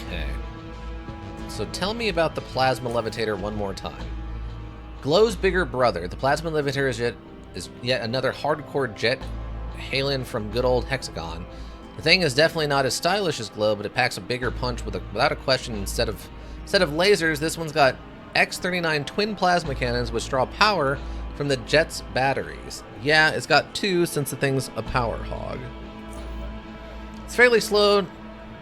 Okay. So tell me about the Plasma Levitator one more time. Glow's bigger brother. The Plasma Levitator is yet another hardcore jet hailing from good old Hexagon. The thing is definitely not as stylish as Glow, but it packs a bigger punch without a question. Instead of lasers, this one's got X-39 twin plasma cannons which draw power from the jet's batteries. Yeah, it's got two since the thing's a power hog. It's fairly slow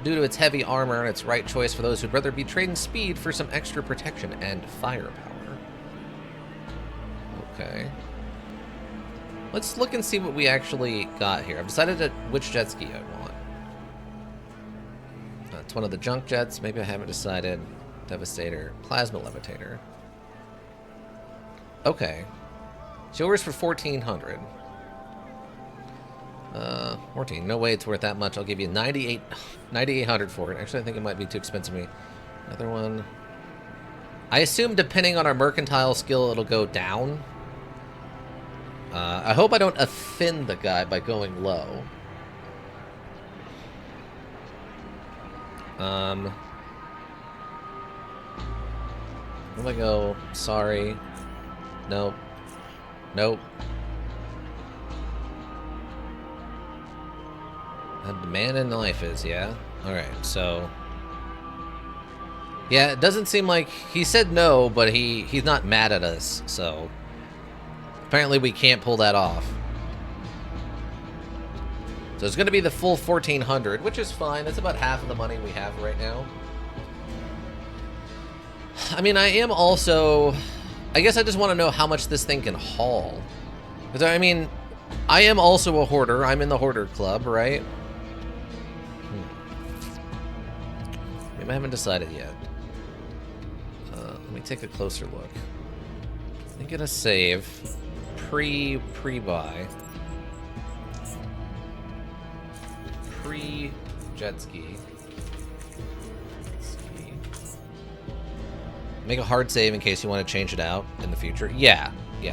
due to its heavy armor, and it's right choice for those who'd rather be trading speed for some extra protection and firepower. Okay. Let's look and see what we actually got here. I've decided which jet ski I want. It's one of the junk jets. Maybe I haven't decided. Devastator. Plasma Levitator. Okay. It's yours for 1,400. 14. No way it's worth that much. I'll give you 9,800 for it. Actually, I think it might be too expensive for me. Another one. I assume depending on our mercantile skill, it'll go down. I hope I don't offend the guy by going low. Where do I go? Sorry. Nope. Nope. The man in life is, yeah? Alright, so... Yeah, it doesn't seem like... He said no, but he's not mad at us, so... Apparently we can't pull that off. So it's going to be the full 1,400, which is fine. That's about half of the money we have right now. I mean, I am also... I guess I just want to know how much this thing can haul. Because, I mean, I am also a hoarder. I'm in the hoarder club, right? Maybe I haven't decided yet. Let me take a closer look. I'm going to save... Pre-buy. Pre-jet ski. Make a hard save in case you want to change it out in the future. Yeah,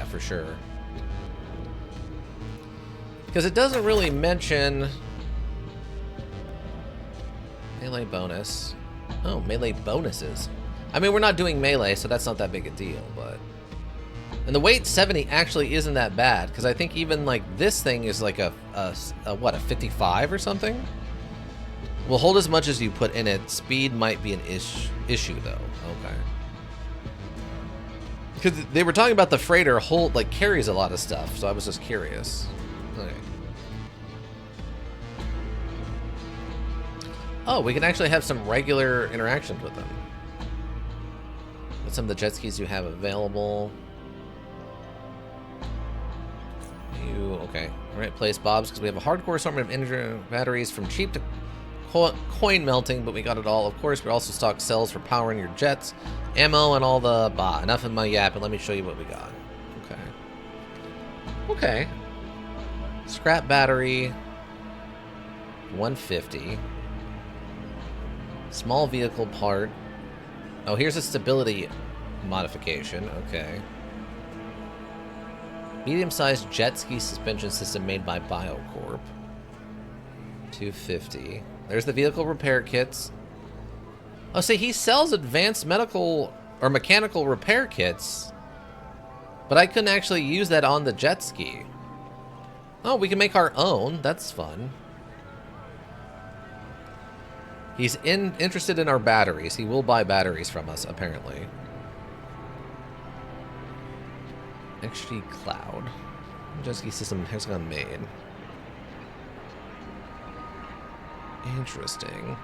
for sure. Because it doesn't really mention melee bonus. Oh, melee bonuses. I mean, we're not doing melee, so that's not that big a deal, but... And the weight 70 actually isn't that bad, because I think even, like, this thing is like a 55 or something? Will hold as much as you put in it. Speed might be an issue, though. Okay. Because they were talking about the freighter carries a lot of stuff, so I was just curious. Okay. Oh, we can actually have some regular interactions with them. With some of the jet skis you have available. Okay. Alright, place Bob's, because we have a hardcore assortment of engine batteries from cheap to coin melting, but we got it all. Of course, we also stock cells for powering your jets, ammo, and all the... enough of my yap, and let me show you what we got. Okay. Okay. Scrap battery. 150. Small vehicle part. Oh, here's a stability modification. Okay. Medium-sized jet ski suspension system made by BioCorp. 250. There's the vehicle repair kits. Oh, see, he sells advanced medical or mechanical repair kits, but I couldn't actually use that on the jet ski. Oh, we can make our own. That's fun. He's interested in our batteries. He will buy batteries from us, apparently. XG Cloud. Jet ski system hexagon made. Interesting.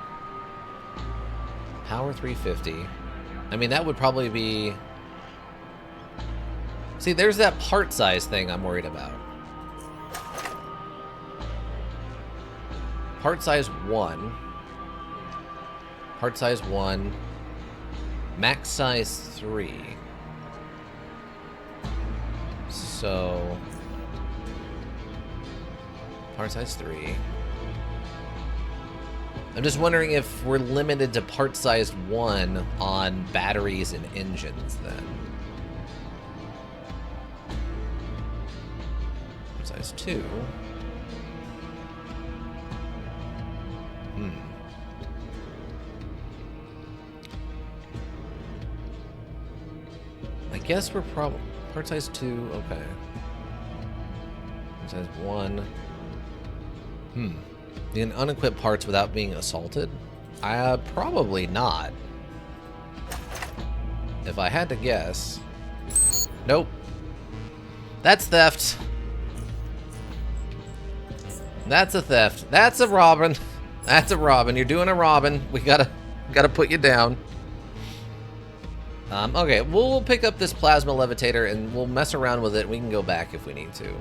Power 350. I mean, that would probably be... See, there's that part size thing I'm worried about. Part size 1. Part size 1. Max size 3. So... Part size 3. I'm just wondering if we're limited to part size 1 on batteries and engines then. Part size 2. I guess we're probably... Part size 2, okay. Part size 1. You can unequip parts without being assaulted? Probably not. If I had to guess. Nope. That's theft. That's a theft. That's a robbing. That's a robbing. You're doing a robbing. We gotta put you down. Okay, we'll pick up this plasma levitator and we'll mess around with it. We can go back if we need to.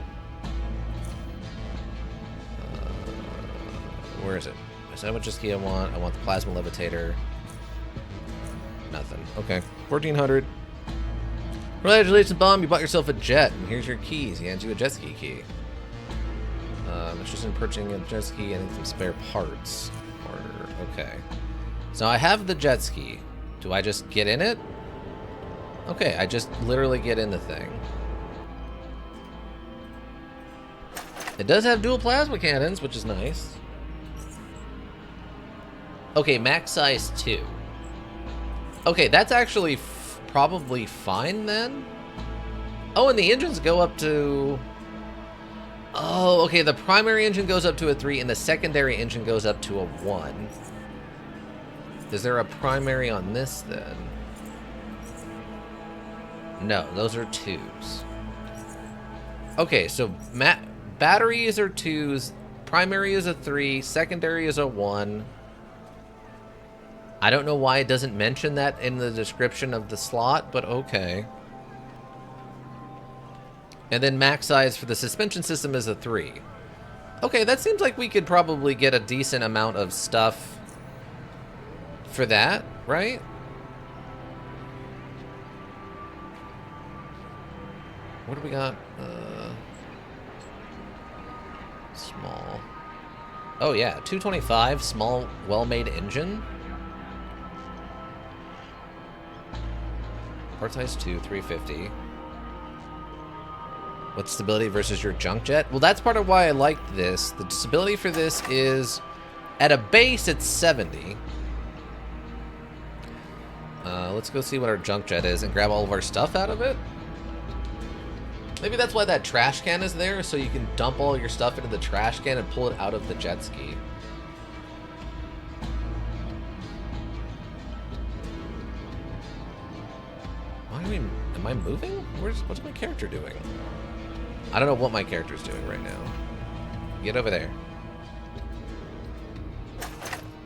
Where is it? I said how much ski I want. I want the plasma levitator. Nothing. Okay. 1400. Congratulations, Bomb. You bought yourself a jet. And here's your keys. He hands you a jet ski key. It's just in purchasing a jet ski and some spare parts. Order. Okay. So I have the jet ski. Do I just get in it? Okay, I just literally get in the thing. It does have dual plasma cannons, which is nice. Okay, max size 2. Okay, that's actually probably fine then. Oh, and the engines go up to... Oh, okay, the primary engine goes up to a 3 and the secondary engine goes up to a 1. Is there a primary on this then? No, those are 2s. Okay, so batteries are 2s, primary is a 3, secondary is a 1. I don't know why it doesn't mention that in the description of the slot, but okay. And then max size for the suspension system is a 3. Okay, that seems like we could probably get a decent amount of stuff for that, right? What do we got? Small. Oh yeah, 225, small, well-made engine. Part size 2, 350. What's stability versus your junk jet? Well, that's part of why I liked this. The stability for this is, at a base, it's 70. Let's go see what our junk jet is and grab all of our stuff out of it. Maybe that's why that trash can is there, so you can dump all your stuff into the trash can and pull it out of the jet ski. Am I moving? What's my character doing? I don't know what my character's doing right now. Get over there.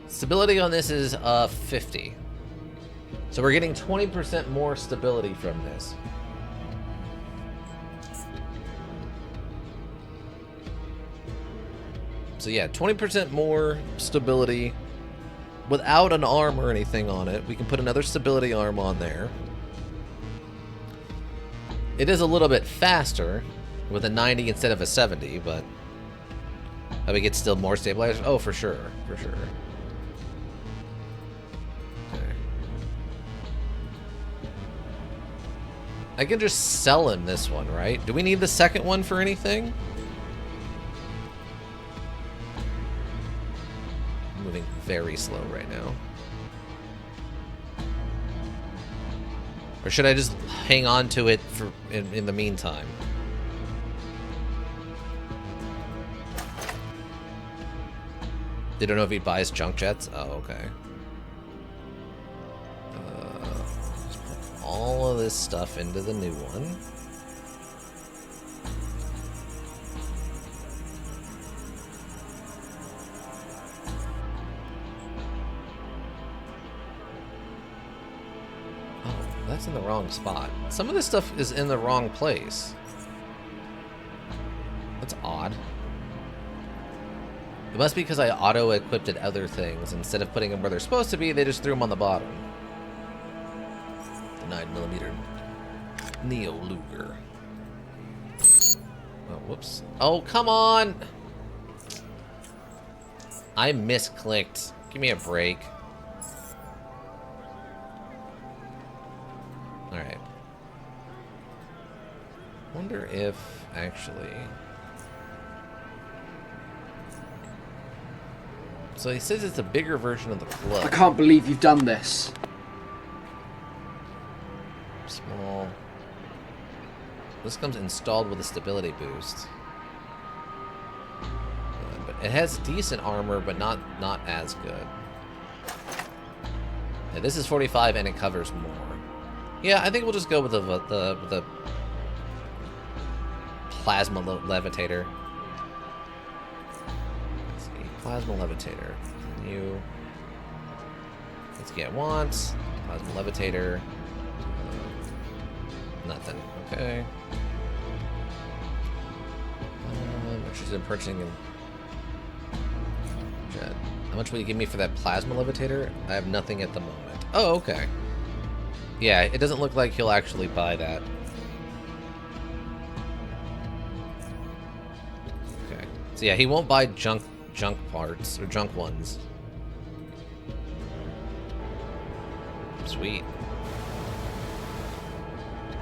Stability on this is 50. So we're getting 20% more stability from this. So yeah, 20% more stability without an arm or anything on it. We can put another stability arm on there. It is a little bit faster with a 90 instead of a 70, but I would get still more stabilizers. Oh, for sure, for sure. Okay. I can just sell him this one, right? Do we need the second one for anything? I'm moving very slow right now. Or should I just hang on to it for in the meantime? They don't know if he buys junk jets? Oh, okay. Just put all of this stuff into the new one. That's in the wrong spot. Some of this stuff is in the wrong place. That's odd. It must be because I auto-equipped other things. Instead of putting them where they're supposed to be, they just threw them on the bottom. The 9mm Neo Luger. Oh, whoops. Oh, come on! I misclicked. Give me a break. Alright. Wonder if, actually... So he says it's a bigger version of the club. I can't believe you've done this. Small. This comes installed with a stability boost. But it has decent armor, but not as good. Yeah, this is 45 and it covers more. Yeah, I think we'll just go with the plasma levitator. Let's see, plasma levitator. New. Let's get wants. Plasma levitator. Nothing. Okay. Interested in purchasing a jet. How much will you give me for that plasma levitator? I have nothing at the moment. Oh, okay. Yeah, it doesn't look like he'll actually buy that. Okay. So yeah, he won't buy junk parts or junk ones. Sweet.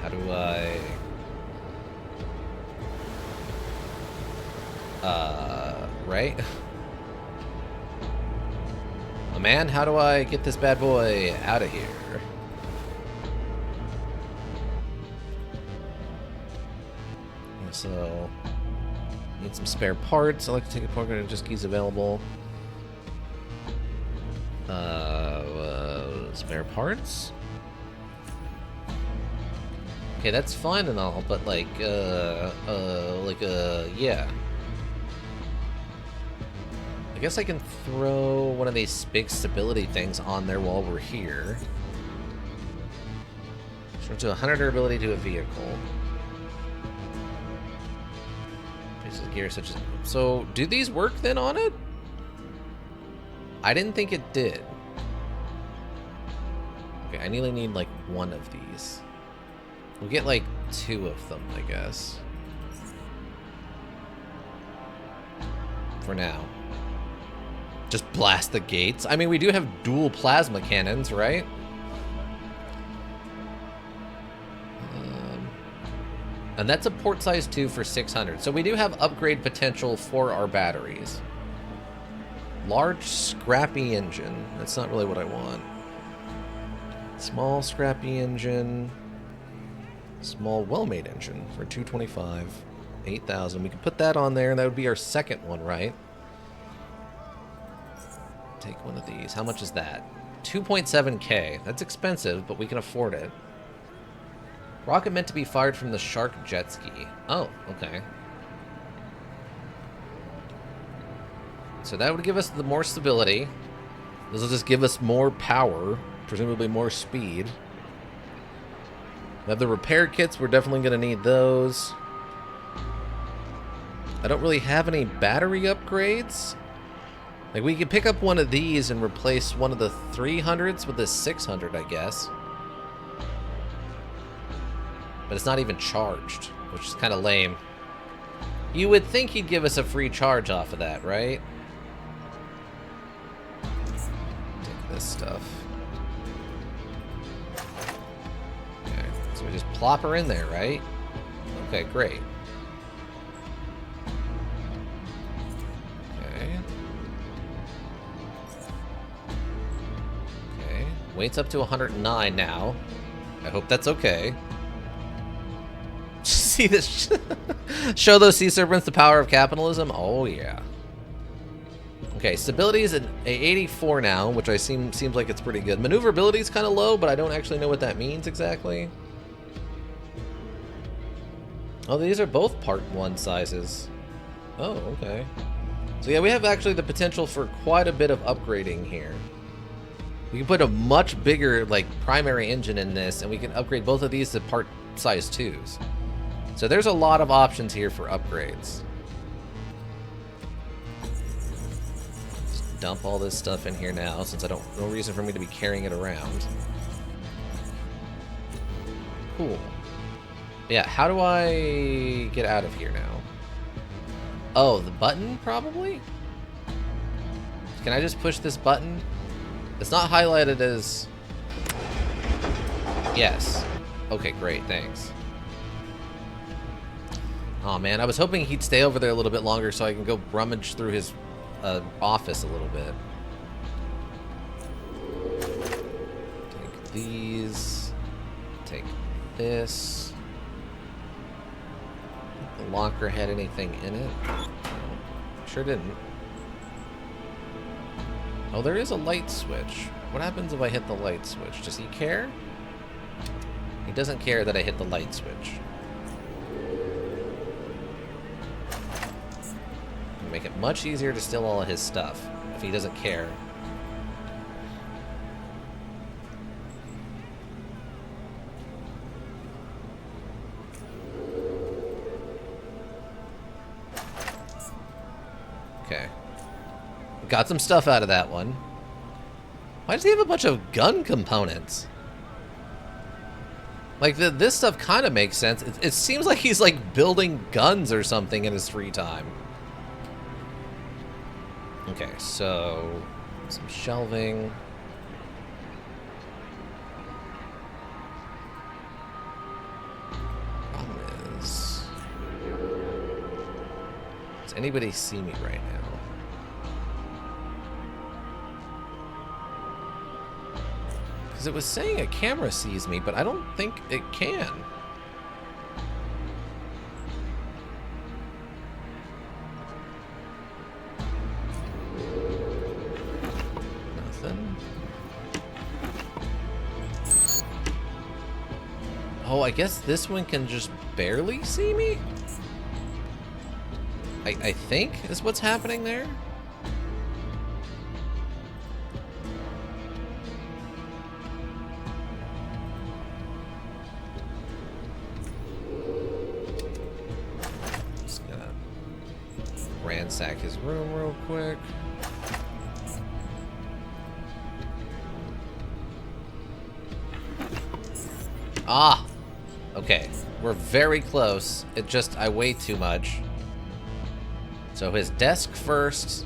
How do I... right? Oh man, how do I get this bad boy out of here? So, need some spare parts. I like to take a program and just keys available. Spare parts? Okay, that's fine and all, but yeah. I guess I can throw one of these big stability things on there while we're here. So to 100 durability to a vehicle. Pieces of gear such as... So, do these work then on it? I didn't think it did. Okay, I nearly need like one of these. We'll get like 2 of them, I guess. For now. Just blast the gates. I mean, we do have dual plasma cannons, right? And that's a port size 2 for 600. So we do have upgrade potential for our batteries. Large scrappy engine. That's not really what I want. Small scrappy engine. Small well-made engine for 225. 8,000. We can put that on there, and that would be our second one, right? Take one of these. How much is that? 2.7K. That's expensive, but we can afford it. Rocket meant to be fired from the Shark jet ski. Oh, okay. So that would give us the more stability. This will just give us more power, presumably more speed. We have the repair kits. We're definitely going to need those. I don't really have any battery upgrades. Like, we could pick up one of these and replace one of the 300s with this 600, I guess. But it's not even charged, which is kind of lame. You would think he'd give us a free charge off of that, right? Take this stuff. Okay, so we just plop her in there, right? Okay, great. Weight's up to 109 now. I hope that's okay. See this? Show those sea serpents the power of capitalism? Oh, yeah. Okay, stability is at 84 now, which seems like it's pretty good. Maneuverability is kind of low, but I don't actually know what that means exactly. Oh, these are both Part 1 sizes. Oh, okay. So yeah, we have actually the potential for quite a bit of upgrading here. We can put a much bigger, like, primary engine in this, and we can upgrade both of these to part size 2s. So there's a lot of options here for upgrades. Just dump all this stuff in here now, since no reason for me to be carrying it around. Cool. Yeah, how do I get out of here now? Oh, the button, probably? Can I just push this button? It's not highlighted as... Yes. Okay, great, thanks. Oh man, I was hoping he'd stay over there a little bit longer so I can go rummage through his office a little bit. Take these. Take this. The locker had anything in it? No, sure didn't. Oh, there is a light switch. What happens if I hit the light switch? Does he care? He doesn't care that I hit the light switch. It'll make it much easier to steal all of his stuff if he doesn't care. Okay. Got some stuff out of that one. Why does he have a bunch of gun components? Like, this stuff kind of makes sense. It seems like he's, like, building guns or something in his free time. Okay, so... some shelving. Problem is... does anybody see me right now? Because it was saying a camera sees me, but I don't think it can. Nothing. Oh, I guess this one can just barely see me? I think is what's happening there. Ransack his room real quick. Ah! Okay. We're very close. I weigh too much. So his desk first.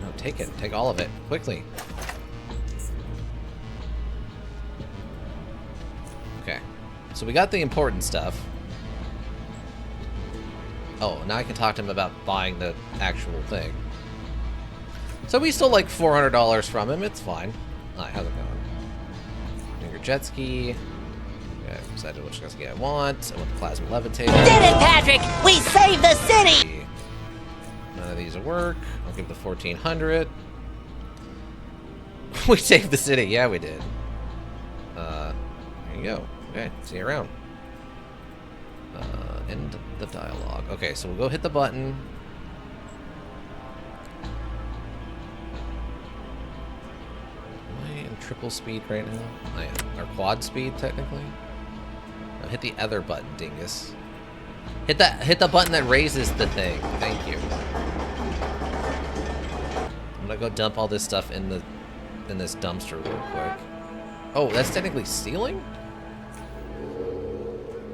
No, Take it. Take all of it. Quickly. Okay. So we got the important stuff. Oh, now I can talk to him about buying the actual thing. So we stole like $400 from him. It's fine. Hi, how's it going? Doing your jet ski. Yeah, I decided which jet ski I want. I want the plasma levitator. Did it, Patrick! We saved the city! None of these will work. I'll give the 1400. We saved the city. Yeah, we did. There you go. Okay, see you around. End the dialogue. Okay, so we'll go hit the button. Am I in triple speed right now? I am. Or quad speed, technically. No, hit the other button, dingus. Hit the button that raises the thing. Thank you. I'm gonna go dump all this stuff in this dumpster real quick. Oh, that's technically stealing?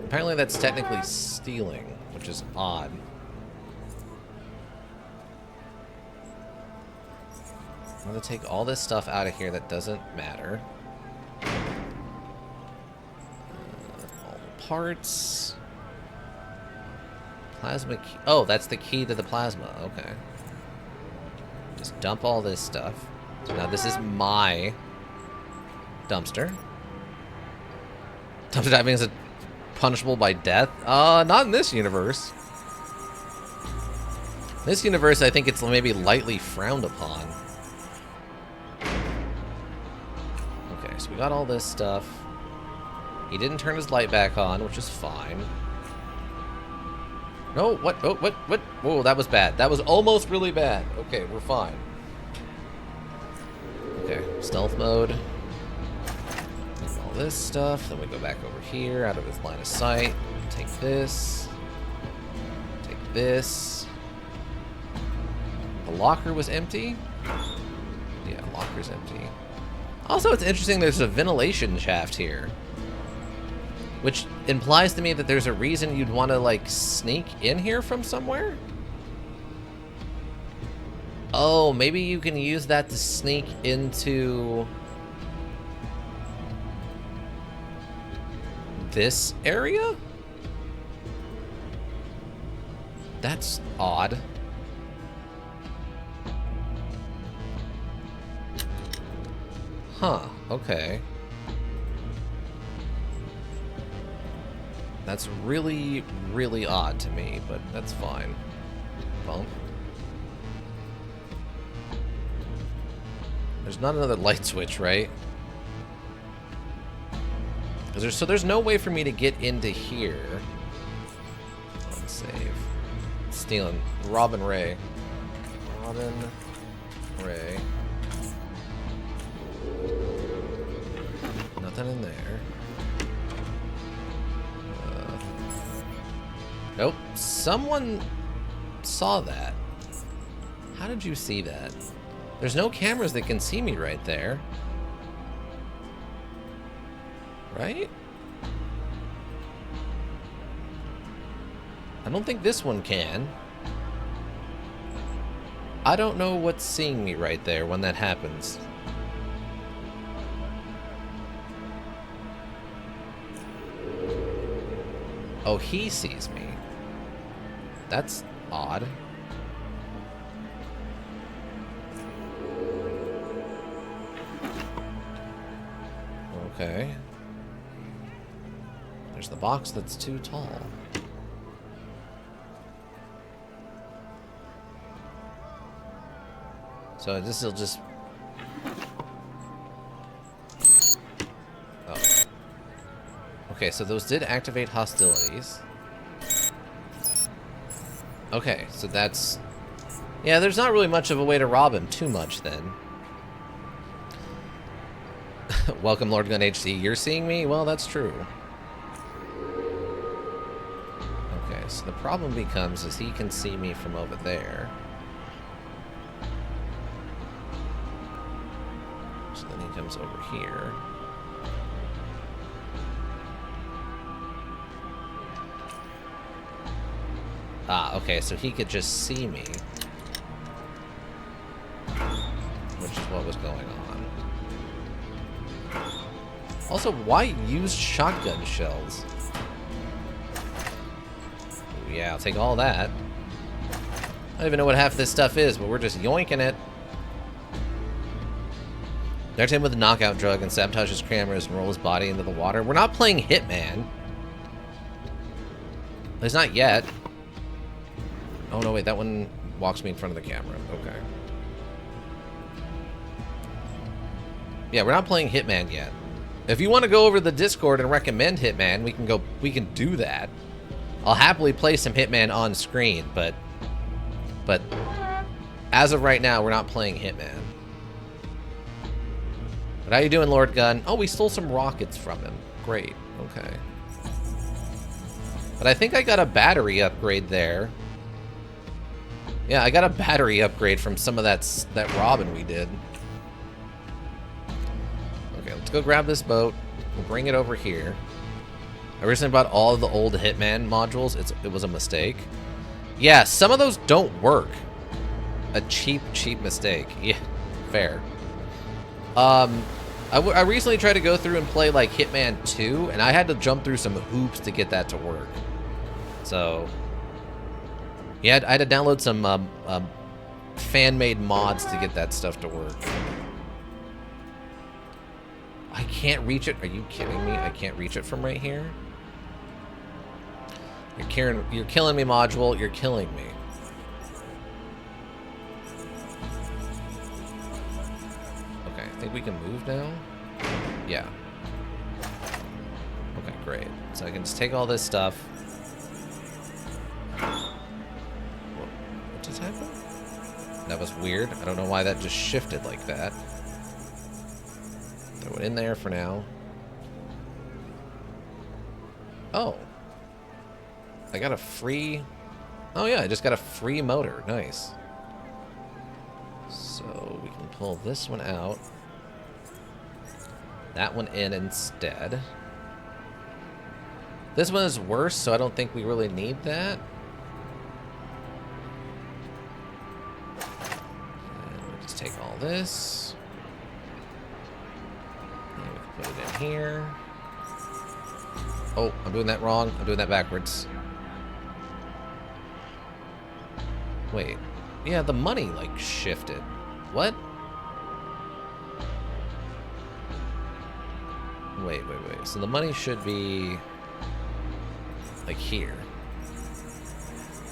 Apparently that's technically stealing, which is odd. I'm gonna take all this stuff out of here that doesn't matter. All the parts. Plasma key. Oh, that's the key to the plasma. Okay. Just dump all this stuff. So now this is my dumpster. Dumpster diving is punishable by death? Not in this universe. This universe, I think it's maybe lightly frowned upon. Okay, so we got all this stuff. He didn't turn his light back on, which is fine. No, what? Oh, what? Whoa, that was bad. That was almost really bad. Okay, we're fine. Okay, stealth mode. All this stuff. Then we go back over here, out of his line of sight. Take this. Take this. The locker was empty? Yeah, locker's empty. Also, it's interesting there's a ventilation shaft here. Which implies to me that there's a reason you'd want to, like, sneak in here from somewhere? Oh, maybe you can use that to sneak into this area? That's odd. Huh, okay. That's really, really odd to me, but that's fine. Bump. There's not another light switch, right? So there's no way for me to get into here. Let's save. Stealing. Robin Ray. Robin Ray. Nothing in there. Nope. Someone saw that. How did you see that? There's no cameras that can see me right there. Right? I don't think this one can. I don't know what's seeing me right there when that happens. Oh, he sees me. That's odd. Okay. There's the box that's too tall. So this will just... Oh. Okay, so those did activate hostilities. Okay, so that's... Yeah, there's not really much of a way to rob him too much then. Welcome, Lord Gun HD. You're seeing me? Well, that's true. Okay, so the problem becomes is he can see me from over there. So then he comes over here. Ah, okay, so he could just see me. what was going on. Also, why use shotgun shells? Ooh, yeah, I'll take all that. I don't even know what half this stuff is, but we're just yoinking it. Next him with a knockout drug and sabotage his cameras and roll his body into the water. We're not playing Hitman. At least not yet. Oh no, wait, that one walks me in front of the camera. Okay. Yeah, we're not playing Hitman yet. If you want to go over to the Discord and recommend Hitman, we can do that. I'll happily play some Hitman on screen, but as of right now, we're not playing Hitman. But how you doing, Lord Gun? Oh, we stole some rockets from him. Great. Okay. But I think I got a battery upgrade there. Yeah, I got a battery upgrade from some of that robin we did. Okay, let's go grab this boat. We'll bring it over here. I recently bought all of the old Hitman modules. It was a mistake. Yeah, some of those don't work. A cheap mistake. Yeah, fair. I recently tried to go through and play like Hitman 2, and I had to jump through some hoops to get that to work. So, yeah, I had to download some fan-made mods to get that stuff to work. I can't reach it. Are you kidding me? I can't reach it from right here? You're killing me, module. You're killing me. I think we can move now. Yeah. Okay, great. So I can just take all this stuff. What just happened? That was weird. I don't know why that just shifted like that. Throw it in there for now. Oh. I got a free... Oh yeah, I just got a free motor. Nice. So we can pull this one out. That one in instead. This one is worse, so I don't think we really need that. And we'll just take all this. And we can put it in here. Oh, I'm doing that wrong. I'm doing that backwards. Wait. Yeah, the money, like, shifted. What? Wait. So the money should be like here.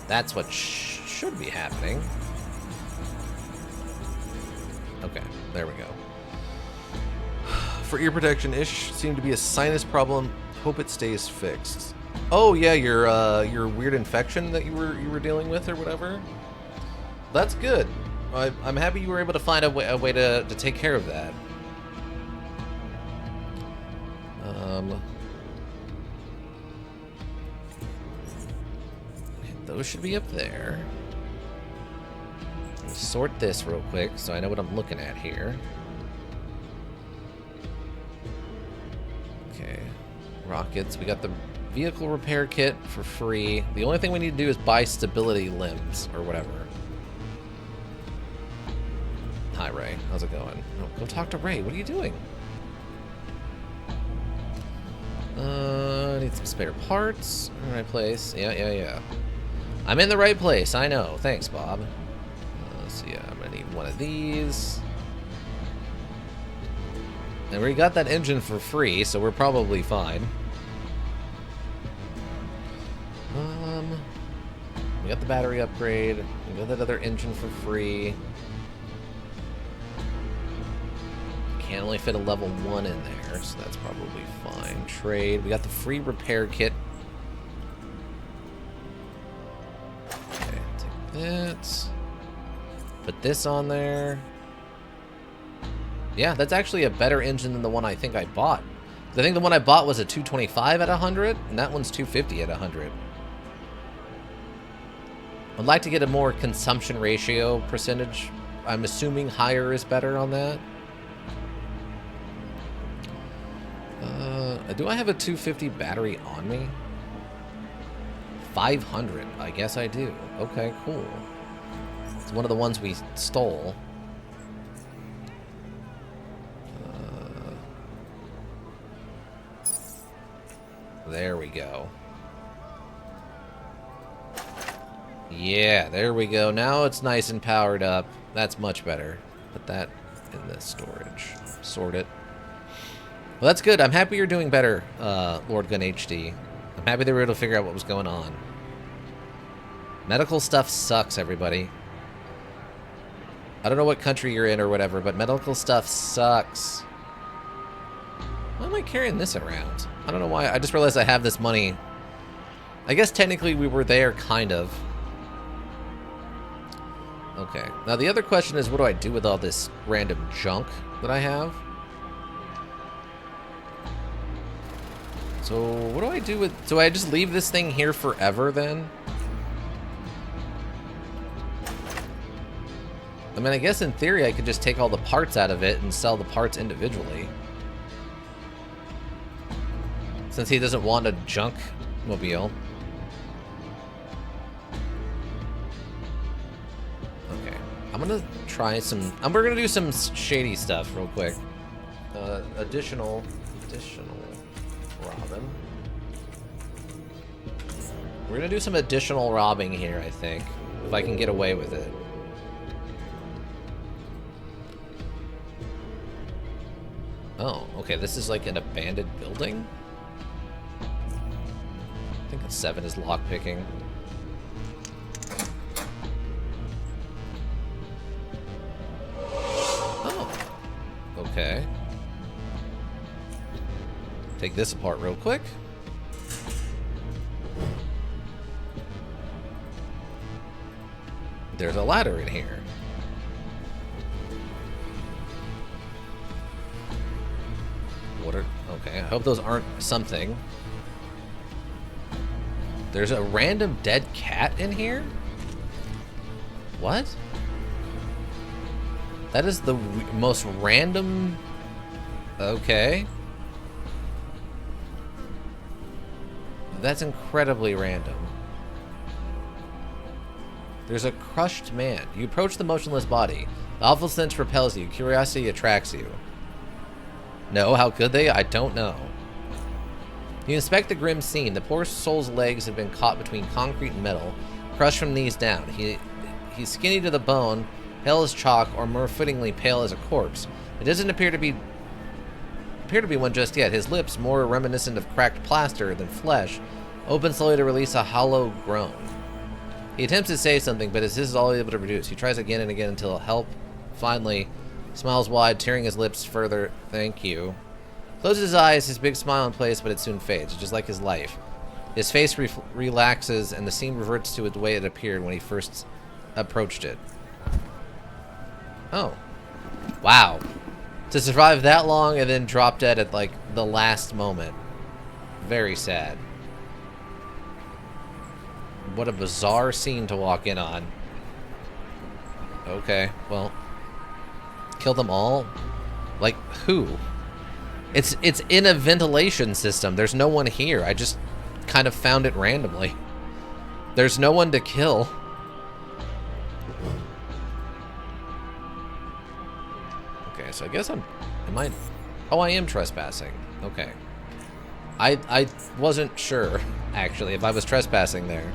That's what should be happening. Okay, there we go. For ear protection, ish seemed to be a sinus problem. Hope it stays fixed. Oh yeah, your weird infection that you were dealing with or whatever. That's good. I'm happy you were able to find a way to take care of that. Those should be up there. Let me sort this real quick so I know what I'm looking at here. Okay. Rockets. We got the vehicle repair kit for free. The only thing we need to do is buy stability limbs or whatever. Hi, Ray. How's it going? Oh, go talk to Ray. What are you doing? I need some spare parts. In the right place. Yeah. I'm in the right place. I know. Thanks, Bob. So yeah, I'm gonna need one of these. And we got that engine for free, so we're probably fine. We got the battery upgrade. We got that other engine for free. Can only fit a level 1 in there, so that's probably fine. Trade. We got the free repair kit. Okay, take that. Put this on there. Yeah, that's actually a better engine than the one I think I bought. I think the one I bought was a 225 at 100, and that one's 250 at 100. I'd like to get a more consumption ratio percentage. I'm assuming higher is better on that. Do I have a 250 battery on me? 500. I guess I do. Okay, cool. It's one of the ones we stole. There we go. Yeah, there we go. Now it's nice and powered up. That's much better. Put that in the storage. Sort it. Well, that's good. I'm happy you're doing better, Lord Gun HD. I'm happy they were able to figure out what was going on. Medical stuff sucks, everybody. I don't know what country you're in or whatever, but medical stuff sucks. Why am I carrying this around? I don't know why. I just realized I have this money. I guess technically we were there, kind of. Okay. Now the other question is, what do I do with all this random junk that I have? So what do I do with... So I just leave this thing here forever then? I mean, I guess in theory I could just take all the parts out of it and sell the parts individually. Since he doesn't want a junk mobile. Okay. I'm gonna try some... we're gonna do some shady stuff real quick. Additional robbing. We're gonna do some additional robbing here, I think. If I can get away with it. Oh, okay, this is like an abandoned building? I think a 7 is lockpicking. Oh. Okay. Take this apart real quick. There's a ladder in here. What are... Okay, I hope those aren't something. There's a random dead cat in here? What? That is the most random... Okay. That's incredibly random. There's a crushed man. You approach the motionless body. The awful stench repels you. Curiosity attracts you. No, how could they? I don't know. You inspect the grim scene. The poor soul's legs have been caught between concrete and metal, crushed from knees down. He's skinny to the bone, pale as chalk, or more fittingly pale as a corpse. It doesn't appear to be one just yet. His lips, more reminiscent of cracked plaster than flesh, open slowly to release a hollow groan. He attempts to say something, but this is all he's able to produce. He tries again and again until help finally smiles wide, tearing his lips further. Thank you. Closes his eyes, his big smile in place, but it soon fades, just like his life. His face relaxes, and the scene reverts to the way it appeared when he first approached it. Oh. Wow. To survive that long and then drop dead at, like, the last moment. Very sad. What a bizarre scene to walk in on. Okay, well... Kill them all? Like, who? It's in a ventilation system. There's no one here. I just kind of found it randomly. There's no one to kill. Okay, so I guess am I... Oh, I am trespassing. Okay. I wasn't sure, actually, if I was trespassing there.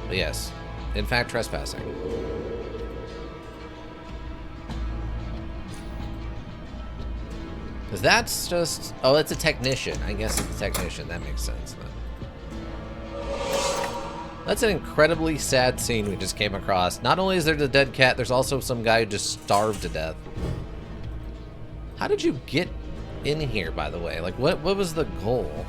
But yes, in fact, trespassing. Because that's just... Oh, it's a technician. I guess it's a technician. That makes sense, then. That's an incredibly sad scene we just came across. Not only is there the dead cat, there's also some guy who just starved to death. How did you get in here, by the way? Like, what was the goal?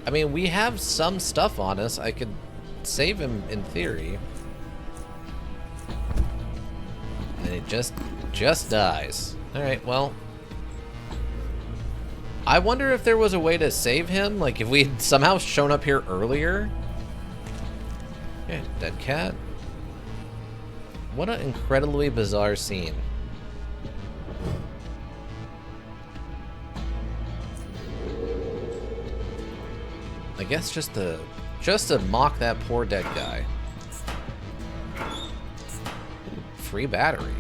I mean, we have some stuff on us. I could save him in theory. And it just dies. Alright, well. I wonder if there was a way to save him. Like, if we'd somehow shown up here earlier. Yeah, dead cat. What an incredibly bizarre scene. I guess just to mock that poor dead guy. Free battery.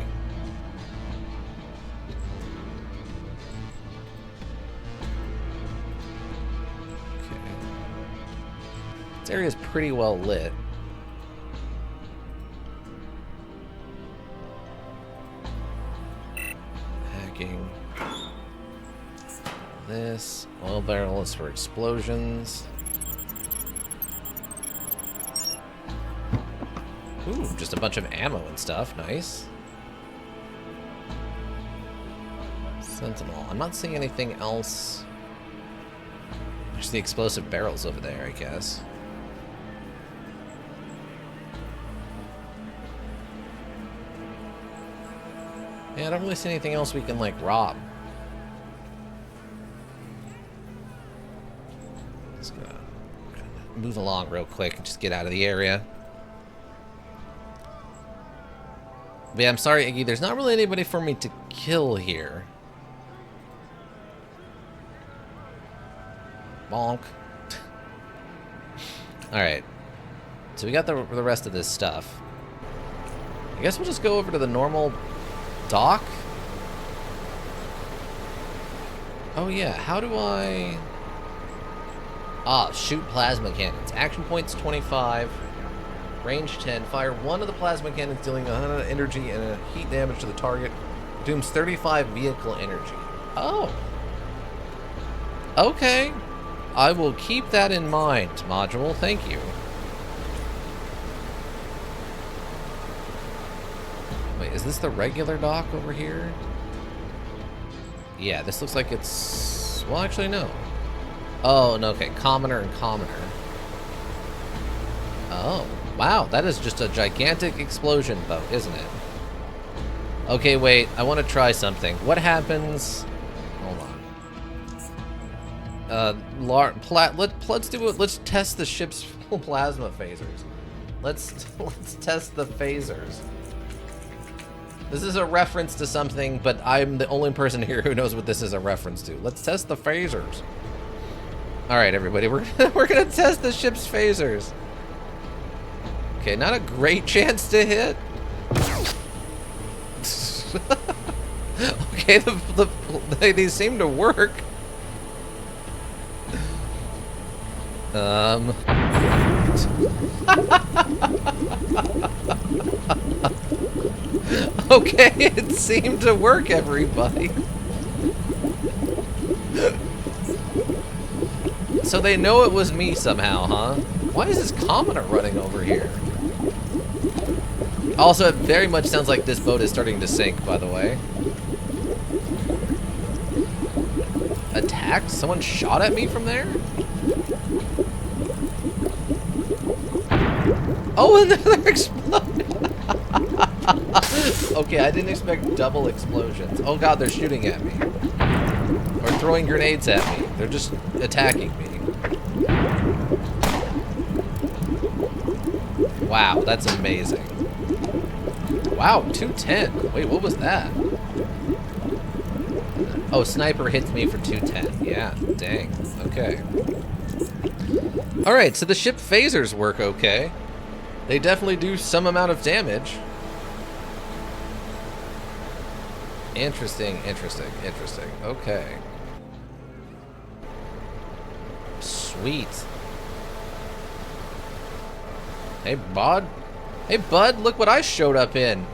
This area is pretty well lit. Hacking. This. Oil barrels for explosions. Ooh, just a bunch of ammo and stuff. Nice. Sentinel. I'm not seeing anything else. There's the explosive barrels over there, I guess. Yeah, I don't really see anything else we can, like, rob. Just gonna move along real quick and just get out of the area. But yeah, I'm sorry, Iggy, there's not really anybody for me to kill here. Bonk. Alright. So we got the rest of this stuff. I guess we'll just go over to the normal dock. Oh yeah, how do I... Ah, shoot plasma cannons. Action points 25. Range 10. Fire one of the plasma cannons, dealing 100 energy and a heat damage to the target. Dooms 35 vehicle energy. Oh. Okay. I will keep that in mind, module. Thank you. Wait, is this the regular dock over here? Yeah, this looks like it's... Well, actually, no. Oh, no, okay. Commoner and Commoner. Oh, wow. That is just a gigantic explosion boat, isn't it? Okay, wait. I want to try something. What happens... Hold on. Let's do it. Let's test the ship's plasma phasers. Let's test the phasers. This is a reference to something, but I'm the only person here who knows what this is a reference to. Let's test the phasers. All right, everybody, we're gonna test the ship's phasers. Okay, not a great chance to hit. Okay, they seem to work. Okay, it seemed to work, everybody. So they know it was me somehow, huh? Why is this commoner running over here? Also, it very much sounds like this boat is starting to sink, by the way. Attacked? Someone shot at me from there? Oh, and they're exploding. Okay, I didn't expect double explosions. Oh god, they're shooting at me. Or throwing grenades at me. They're just attacking me. Wow, that's amazing. Wow, 210. Wait, what was that? Oh, sniper hits me for 210. Yeah, dang. Okay. Alright, so the ship phasers work okay. They definitely do some amount of damage. Interesting, interesting, interesting. Okay. Sweet. Hey, bud. Hey, bud, look what I showed up in.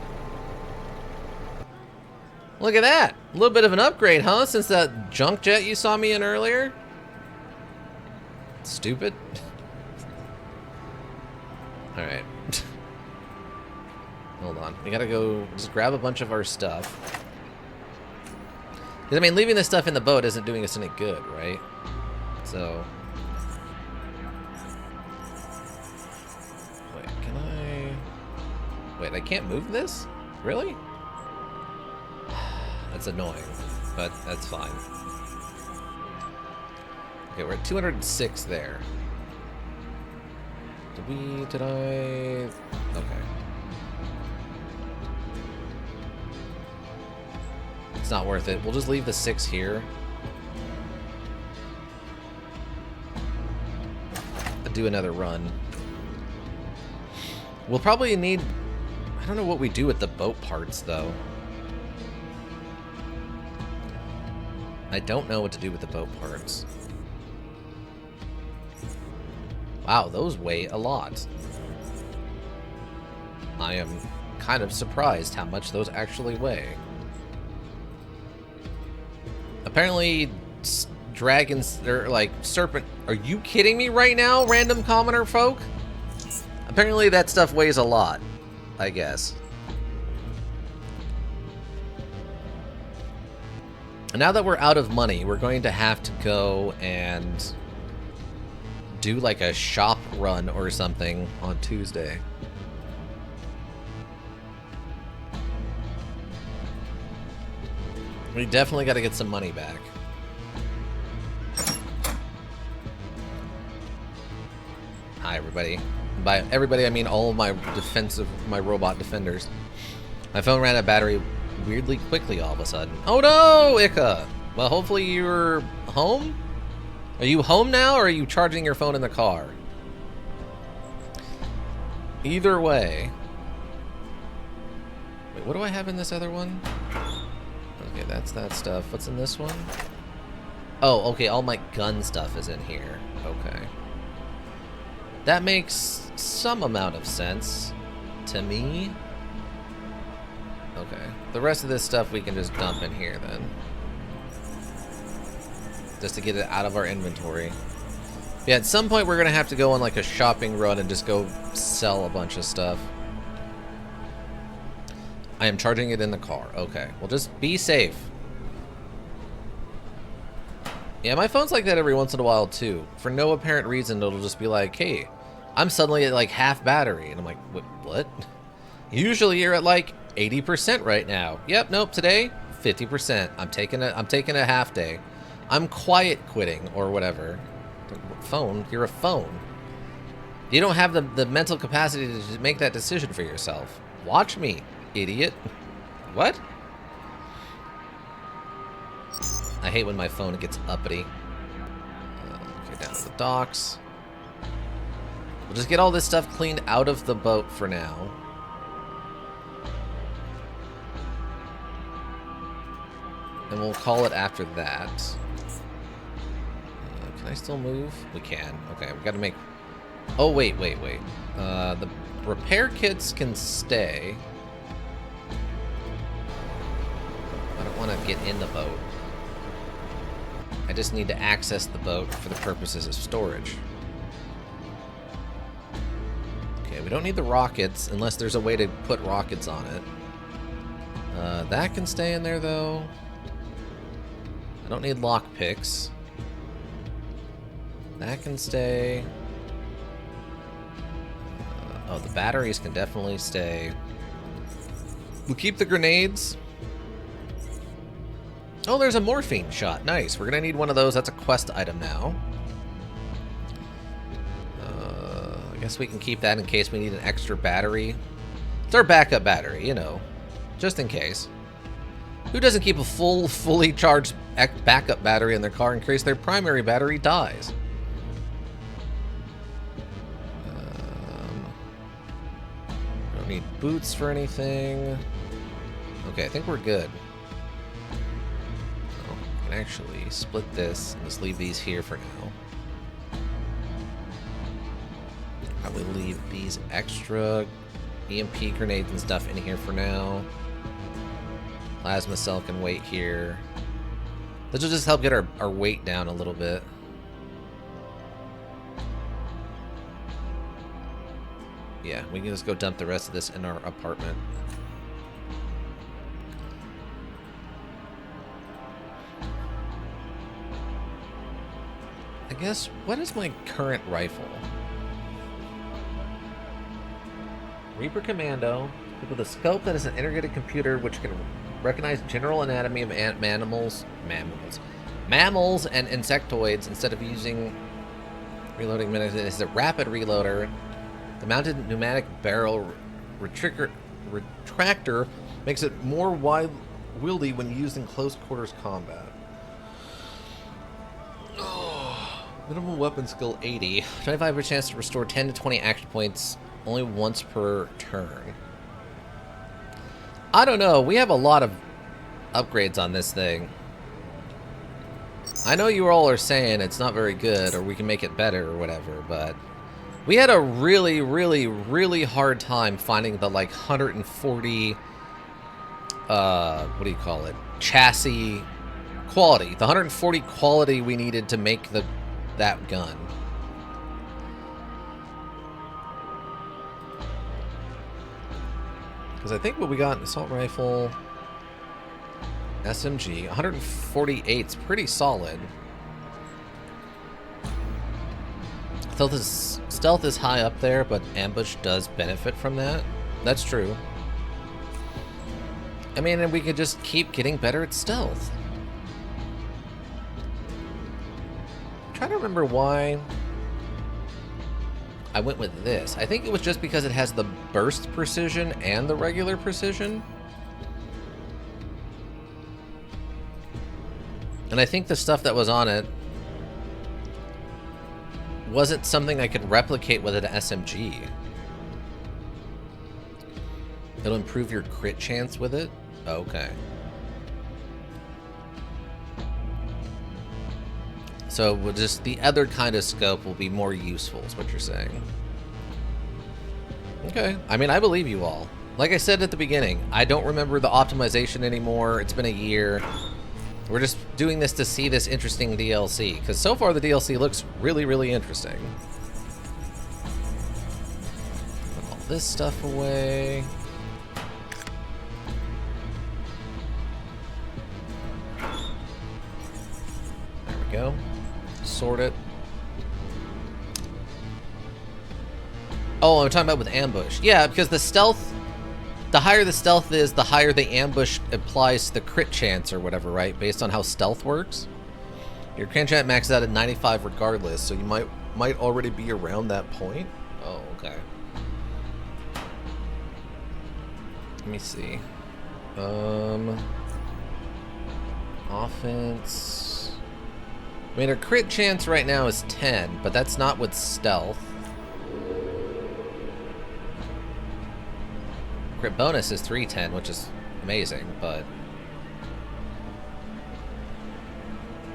Look at that. A little bit of an upgrade, huh? Since that junk jet you saw me in earlier? Stupid. Alright. Hold on. We gotta go just grab a bunch of our stuff. Because, I mean, leaving this stuff in the boat isn't doing us any good, right? So... Wait, can I... Wait, I can't move this? Really? That's annoying, but that's fine. Okay, we're at 206 there. Did I... Okay. It's not worth it. We'll just leave the 6 here. Do another run. We'll probably need... I don't know what we do with the boat parts, though. I don't know what to do with the boat parts. Wow, those weigh a lot. I am kind of surprised how much those actually weigh. Apparently, dragons, they're like serpent. Are you kidding me right now, random commoner folk? Apparently that stuff weighs a lot, I guess. Now that we're out of money, we're going to have to go and do like a shop run or something on Tuesday. We definitely got to get some money back. Hi, everybody. By everybody, I mean all of my robot defenders. My phone ran out of battery weirdly quickly all of a sudden. Oh no, Ika! Well, hopefully you're home? Are you home now, or are you charging your phone in the car? Either way. Wait, what do I have in this other one? Okay, that's that stuff. What's in this one? Oh, okay, all my gun stuff is in here. Okay. That makes some amount of sense to me. Okay. The rest of this stuff we can just dump in here then. Just to get it out of our inventory. Yeah, at some point we're going to have to go on like a shopping run and just go sell a bunch of stuff. I am charging it in the car. Okay. Well, just be safe. Yeah, my phone's like that every once in a while too. For no apparent reason, it'll just be like, hey, I'm suddenly at like half battery. And I'm like, what? Usually you're at like 80% right now. Yep, nope, today 50%. I'm taking a half day. I'm quiet quitting or whatever. Phone, you're a phone. You don't have the mental capacity to make that decision for yourself. Watch me, idiot. What? I hate when my phone gets uppity. Okay, down to the docks. We'll just get all this stuff cleaned out of the boat for now. And we'll call it after that. Can I still move? We can. Okay, we gotta make... Oh, wait. The repair kits can stay. I don't want to get in the boat. I just need to access the boat for the purposes of storage. Okay, we don't need the rockets unless there's a way to put rockets on it. That can stay in there, though. I don't need lockpicks. That can stay. Oh, the batteries can definitely stay. We'll keep the grenades. Oh, there's a morphine shot. Nice. We're going to need one of those. That's a quest item now. I guess we can keep that in case we need an extra battery. It's our backup battery, you know. Just in case. Who doesn't keep a fully charged backup battery in their car in case their primary battery dies? Don't need boots for anything. Okay, I think we're good. Oh, we can actually split this and just leave these here for now. Probably leave these extra EMP grenades and stuff in here for now. Plasma cell can wait here. This will just help get our weight down a little bit. Yeah, we can just go dump the rest of this in our apartment. I guess, what is my current rifle? Reaper Commando, with a scope that is an integrated computer which can recognize general anatomy of mammals and insectoids instead of using reloading minutes. It is a rapid reloader. The mounted pneumatic barrel retractor makes it more wieldy when used in close quarters combat. Oh, minimum weapon skill 80. 25% chance to restore 10 to 20 action points only once per turn. I don't know. We have a lot of upgrades on this thing. I know you all are saying it's not very good or we can make it better or whatever, but We had a really hard time finding the like 140 what do you call it? Chassis quality. The 140 quality we needed to make that gun. Because I think what we got, assault rifle, SMG, 148's pretty solid. Stealth is high up there, but ambush does benefit from that. That's true. I mean, and we could just keep getting better at stealth. I'm trying to remember why I went with this. I think it was just because it has the burst precision and the regular precision. And I think the stuff that was on it wasn't something I could replicate with an SMG. It'll improve your crit chance with it? Okay. So we'll just the other kind of scope will be more useful, is what you're saying. Okay. I mean, I believe you all. Like I said at the beginning, I don't remember the optimization anymore. It's been a year. We're just doing this to see this interesting DLC, because so far the DLC looks really interesting. Put all this stuff away. There we go. Sort it. Oh, I'm talking about with ambush. Yeah, because the stealth, the higher the stealth is, the higher the ambush applies to the crit chance or whatever, right? Based on how stealth works. Your crit chance maxes out at 95 regardless, so you might already be around that point. Oh, okay. Let me see. Offense. I mean, our crit chance right now is 10, but that's not with stealth. Crit bonus is 310, which is amazing, but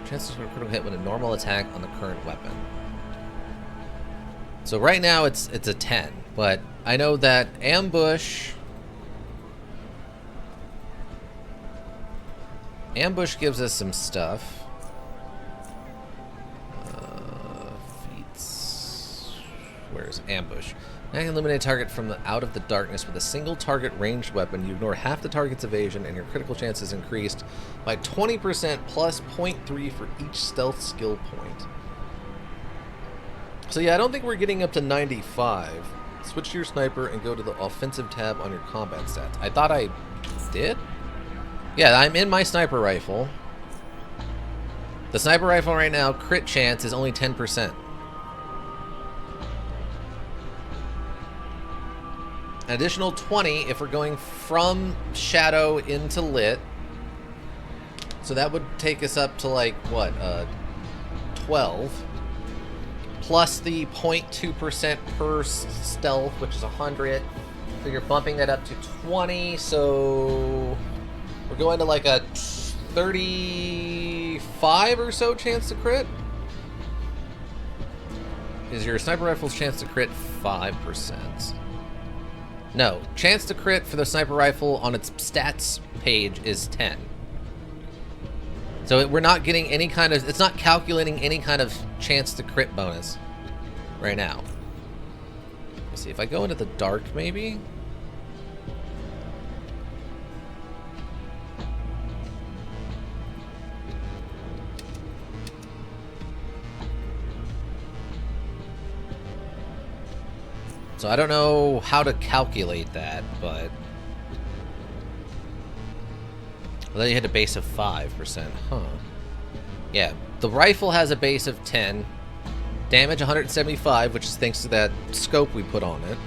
chances for a critical hit when a normal attack on the current weapon. So right now it's a 10, but I know that ambush gives us some stuff. Feats. Where's ambush? Now you can eliminate a target from out of the darkness with a single target ranged weapon. You ignore half the target's evasion, and your critical chance is increased by 20% plus 0.3 for each stealth skill point. So yeah, I don't think we're getting up to 95. Switch to your sniper and go to the offensive tab on your combat stats. I thought I did? Yeah, I'm in my sniper rifle. The sniper rifle right now, crit chance is only 10%. An additional 20 if we're going from shadow into lit. So that would take us up to like, what, 12. Plus the 0.2% per stealth, which is 100. So you're bumping that up to 20, so we're going to like a 35 or so chance to crit. Is your sniper rifle's chance to crit 5%? No, chance to crit for the sniper rifle on its stats page is 10. So we're not getting any kind of, it's not calculating any kind of chance to crit bonus right now. Let's see, if I go into the dark maybe? So I don't know how to calculate that, but well, then you hit a base of 5%, huh? Yeah, the rifle has a base of 10, damage 175, which is thanks to that scope we put on it.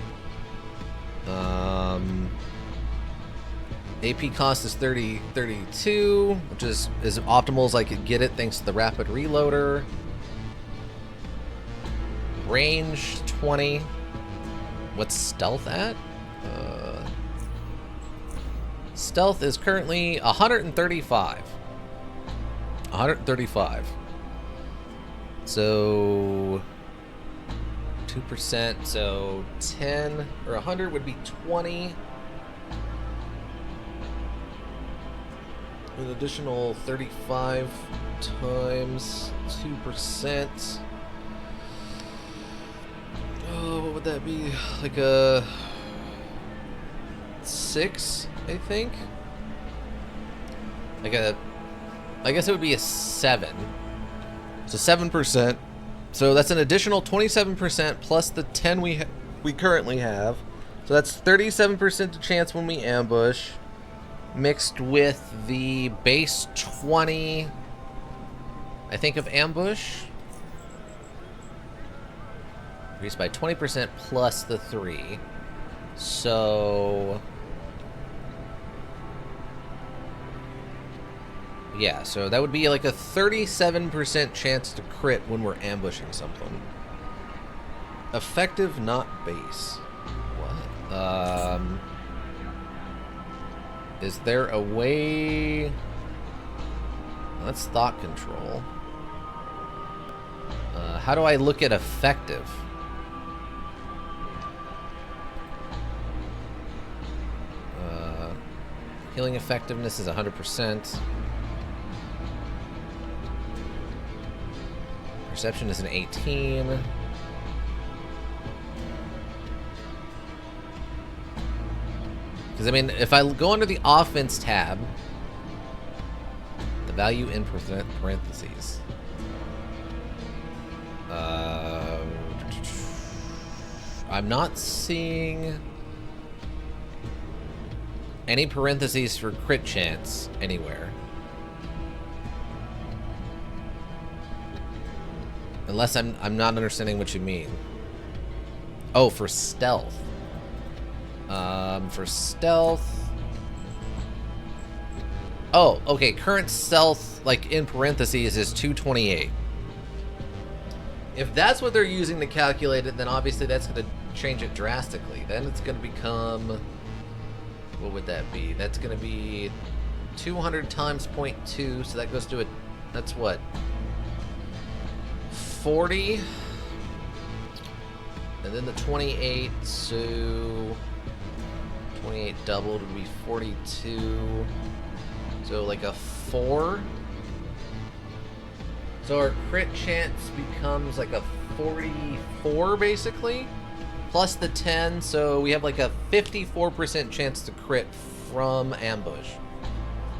AP cost is 32, which is as optimal as I could get it thanks to the rapid reloader. Range 20. What's stealth at? Stealth is currently 135. 135. So 2%, so 10 or 100 would be 20. An additional 35 times 2%. Oh, what would that be? Like a 6, I think. I guess it would be a 7. So 7%. So that's an additional 27% plus the 10 we currently have. So that's 37% chance when we ambush, mixed with the base 20, I think, of ambush. Increased by 20% plus the 3. So yeah, so that would be like a 37% chance to crit when we're ambushing something. Effective, not base. What? Is there a way? That's thought control. How do I look at effective? Healing effectiveness is 100%. Perception is an 18. Because, I mean, if I go under the offense tab, the value in parentheses. I'm not seeing any parentheses for crit chance anywhere. Unless I'm not understanding what you mean. Oh, for stealth. For stealth. Oh, okay. Current stealth, like in parentheses, is 228. If that's what they're using to calculate it, then obviously that's going to change it drastically. Then it's going to become, what would that be? That's going to be 200 times 0.2, so that goes to that's what? 40, and then the 28, so 28 doubled would be 42, so like a 4. So our crit chance becomes like a 44 basically, plus the 10, so we have like a 54% chance to crit from ambush.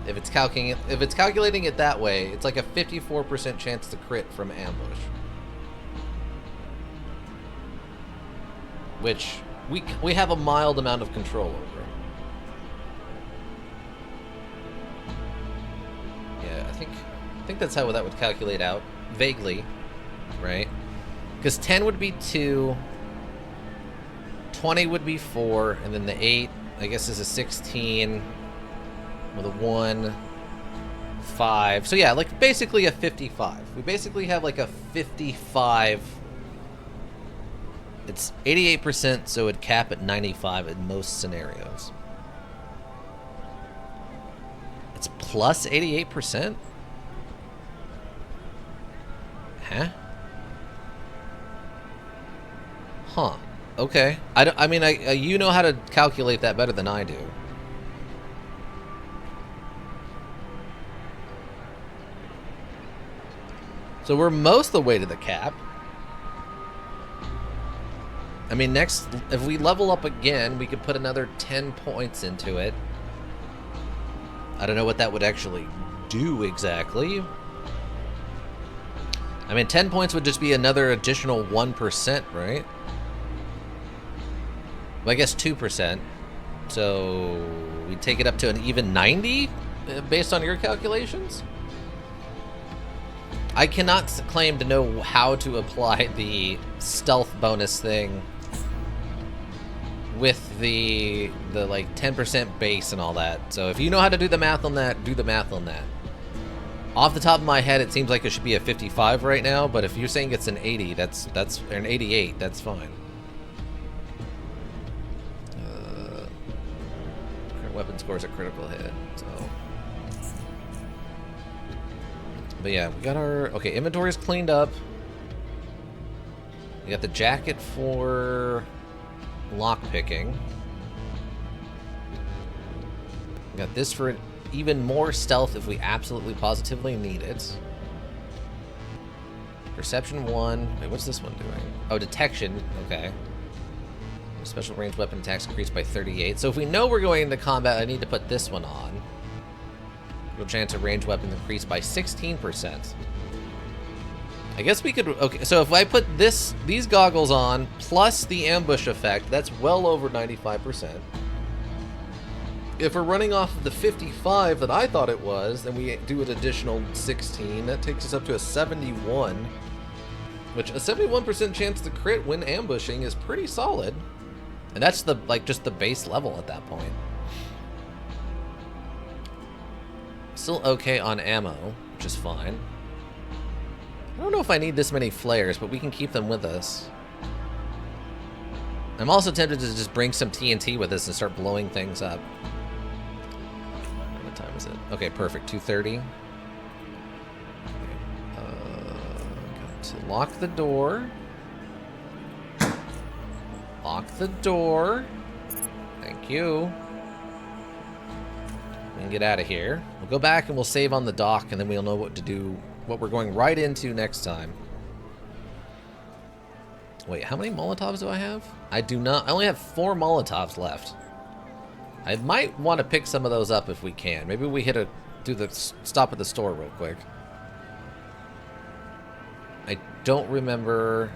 If it's calculating it that way, it's like a 54% chance to crit from ambush. Which we have a mild amount of control over. Yeah, I think that's how that would calculate out vaguely, right? Because 10 would be 2, 20 would be 4, and then the 8 I guess is a 16 with a 1, 5. So yeah, like basically a 55. We basically have like a 55. It's 88%, so it'd cap at 95 in most scenarios. It's plus 88%? Huh? Huh. Okay. I mean, you know how to calculate that better than I do. So we're most of the way to the cap. I mean, next, if we level up again, we could put another 10 points into it. I don't know what that would actually do exactly. I mean, 10 points would just be another additional 1%, right? Well, I guess 2%. So we take it up to an even 90, based on your calculations? I cannot claim to know how to apply the stealth bonus thing with the like 10% base and all that. So if you know how to do the math on that, do the math on that. Off the top of my head, it seems like it should be a 55 right now, but if you're saying it's an 80, that's an 88, that's fine. Current weapon scores a critical hit, so. But yeah, we got our, okay, inventory is cleaned up. We got the jacket for lockpicking. We got this for even more stealth if we absolutely positively need it. Perception 1. Wait, what's this one doing? Oh, detection. Okay. Special range weapon attacks increased by 38. So if we know we're going into combat, I need to put this one on. Real chance of range weapons increased by 16%. I guess we could... Okay, so if I put these goggles on, plus the ambush effect, that's well over 95%. If we're running off of the 55 that I thought it was, then we do an additional 16. That takes us up to a 71. Which, a 71% chance to crit when ambushing is pretty solid. And that's the, like, just the base level at that point. Still okay on ammo, which is fine. I don't know if I need this many flares, but we can keep them with us. I'm also tempted to just bring some TNT with us and start blowing things up. What time is it? Okay, perfect. 2:30. Got to lock the door. Lock the door. Thank you. We can get out of here. We'll go back and we'll save on the dock, and then we'll know what to do, what we're going right into next time. Wait, how many Molotovs do I have? I do not. I only have 4 Molotovs left. I might want to pick some of those up if we can. Maybe we do the stop at the store real quick. I don't remember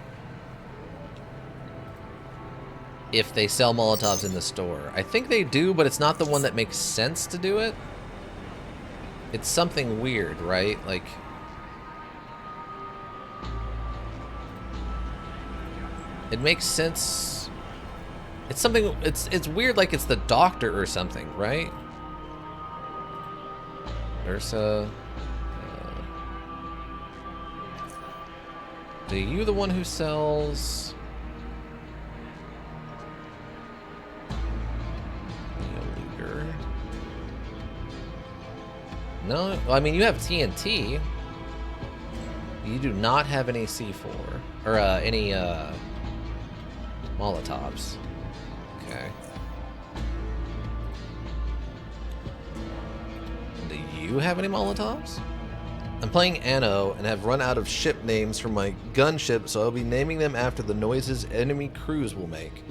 if they sell Molotovs in the store. I think they do, but it's not the one that makes sense to do it. It's something weird, right? Like... It makes sense. It's something... It's weird, like it's the doctor or something, right? Ursa... Are you the one who sells... No, well, I mean, you have TNT. You do not have any C4. Or, any, Molotovs. Okay. Do you have any Molotovs? I'm playing Anno and have run out of ship names for my gunship, so I'll be naming them after the noises enemy crews will make.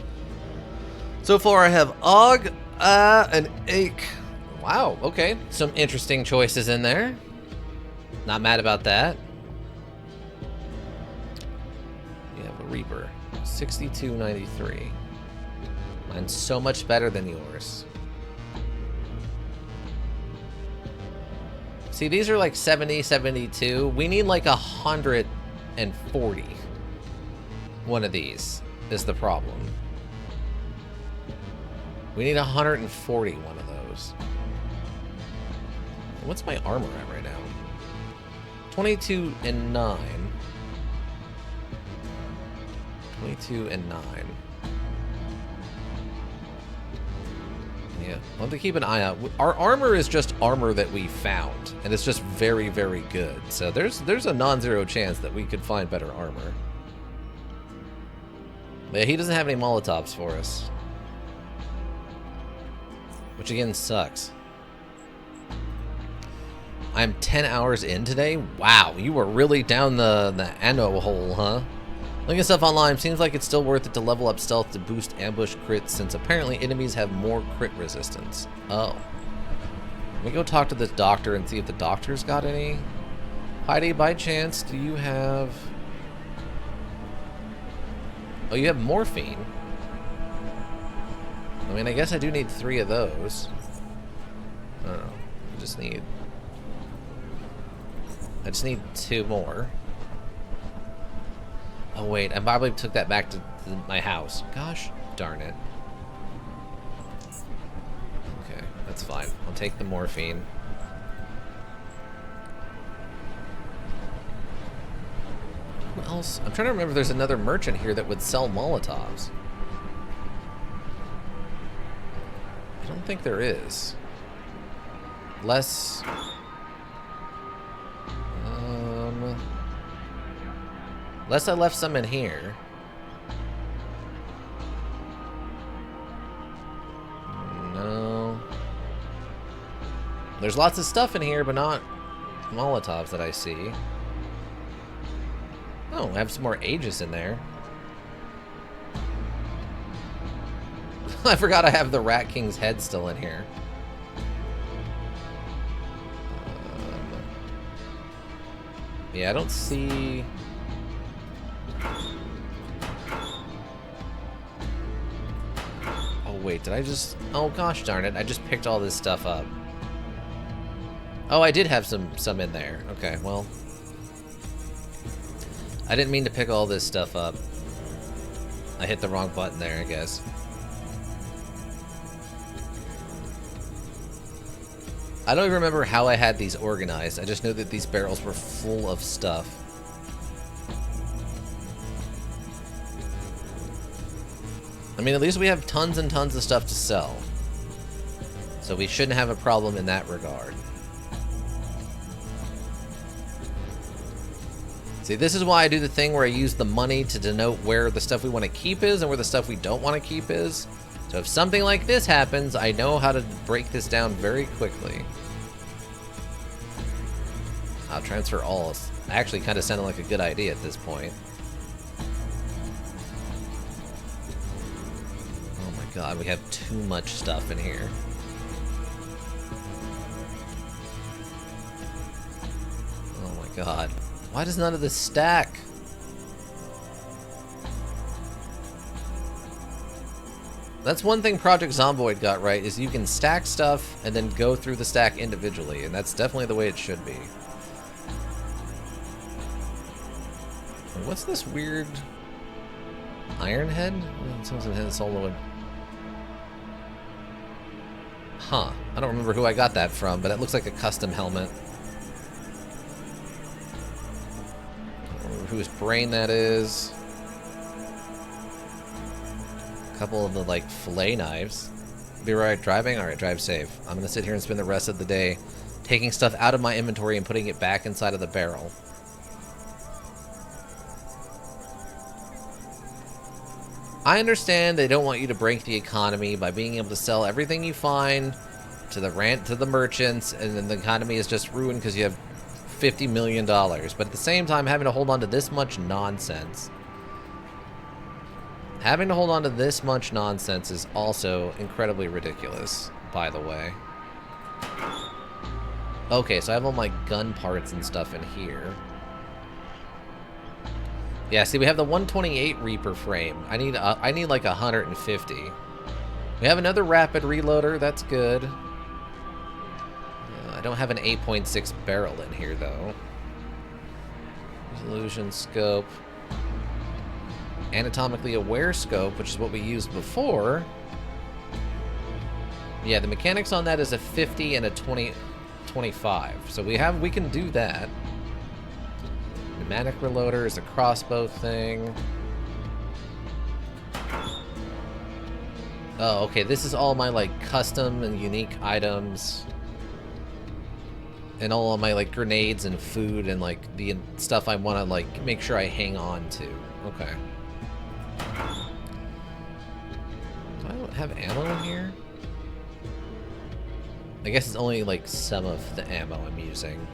So far, I have Og, and Ache. Wow, okay. Some interesting choices in there. Not mad about that. You have a Reaper. 6293. Mine's so much better than yours. See, these are like 70, 72. We need like 140. One of these is the problem. We need 140 one of those. What's my armor at right now? 22 and 9. 22 and 9. Yeah, I'll have to keep an eye out. Our armor is just armor that we found, and it's just very, very good. So there's a non-zero chance that we could find better armor. But yeah, he doesn't have any Molotovs for us. Which again sucks. I'm 10 hours in today? Wow, you were really down the Anno hole, huh? Looking at stuff online, seems like it's still worth it to level up stealth to boost ambush crits, since apparently enemies have more crit resistance. Oh. Let me go talk to this doctor and see if the doctor's got any. Heidi, by chance, do you have... Oh, you have morphine. I mean, I guess I do need 3 of those. I don't know. I just need 2 more. Oh wait, I probably took that back to my house. Gosh darn it. Okay, that's fine. I'll take the morphine. Who else? I'm trying to remember if there's another merchant here that would sell Molotovs. I don't think there is. Unless I left some in here. There's lots of stuff in here, but not Molotovs that I see. Oh, I have some more Aegis in there. I forgot I have the Rat King's head still in here. Yeah, I don't see... Oh, wait, did I just... Oh, gosh darn it, I just picked all this stuff up. Oh, I did have some in there. Okay, well... I didn't mean to pick all this stuff up. I hit the wrong button there, I guess. I don't even remember how I had these organized. I just know that these barrels were full of stuff. I mean, at least we have tons and tons of stuff to sell. So we shouldn't have a problem in that regard. See, this is why I do the thing where I use the money to denote where the stuff we want to keep is and where the stuff we don't want to keep is. So if something like this happens, I know how to break this down very quickly. I'll transfer all. Actually kind of sounded like a good idea at this point. Oh my god, we have too much stuff in here. Oh my god. Why does none of this stack? That's one thing Project Zomboid got right, is you can stack stuff and then go through the stack individually, and that's definitely the way it should be. What's this weird iron head? Someone's head solo. Huh. I don't remember who I got that from, but it looks like a custom helmet. Whose brain that is. A couple of the, like, fillet knives. Be right driving? Alright, drive safe. I'm gonna sit here and spend the rest of the day taking stuff out of my inventory and putting it back inside of the barrel. I understand they don't want you to break the economy by being able to sell everything you find to the merchants, and then the economy is just ruined because you have $50 million, but at the same time having to hold on to this much nonsense. Having to hold on to this much nonsense is also incredibly ridiculous, by the way. Okay, so I have all my gun parts and stuff in here. Yeah, see, we have the 128 Reaper frame. I need like 150. We have another rapid reloader, that's good. I don't have an 8.6 barrel in here, though. Resolution scope. Anatomically aware scope, which is what we used before. Yeah, the mechanics on that is a 50 and a 25. So we can do that. Pneumatic reloader is a crossbow thing. Oh, okay, this is all my, like, custom and unique items. And all of my, like, grenades and food and, like, the stuff I want to, like, make sure I hang on to. Okay. Do I have ammo in here? I guess it's only, like, some of the ammo I'm using.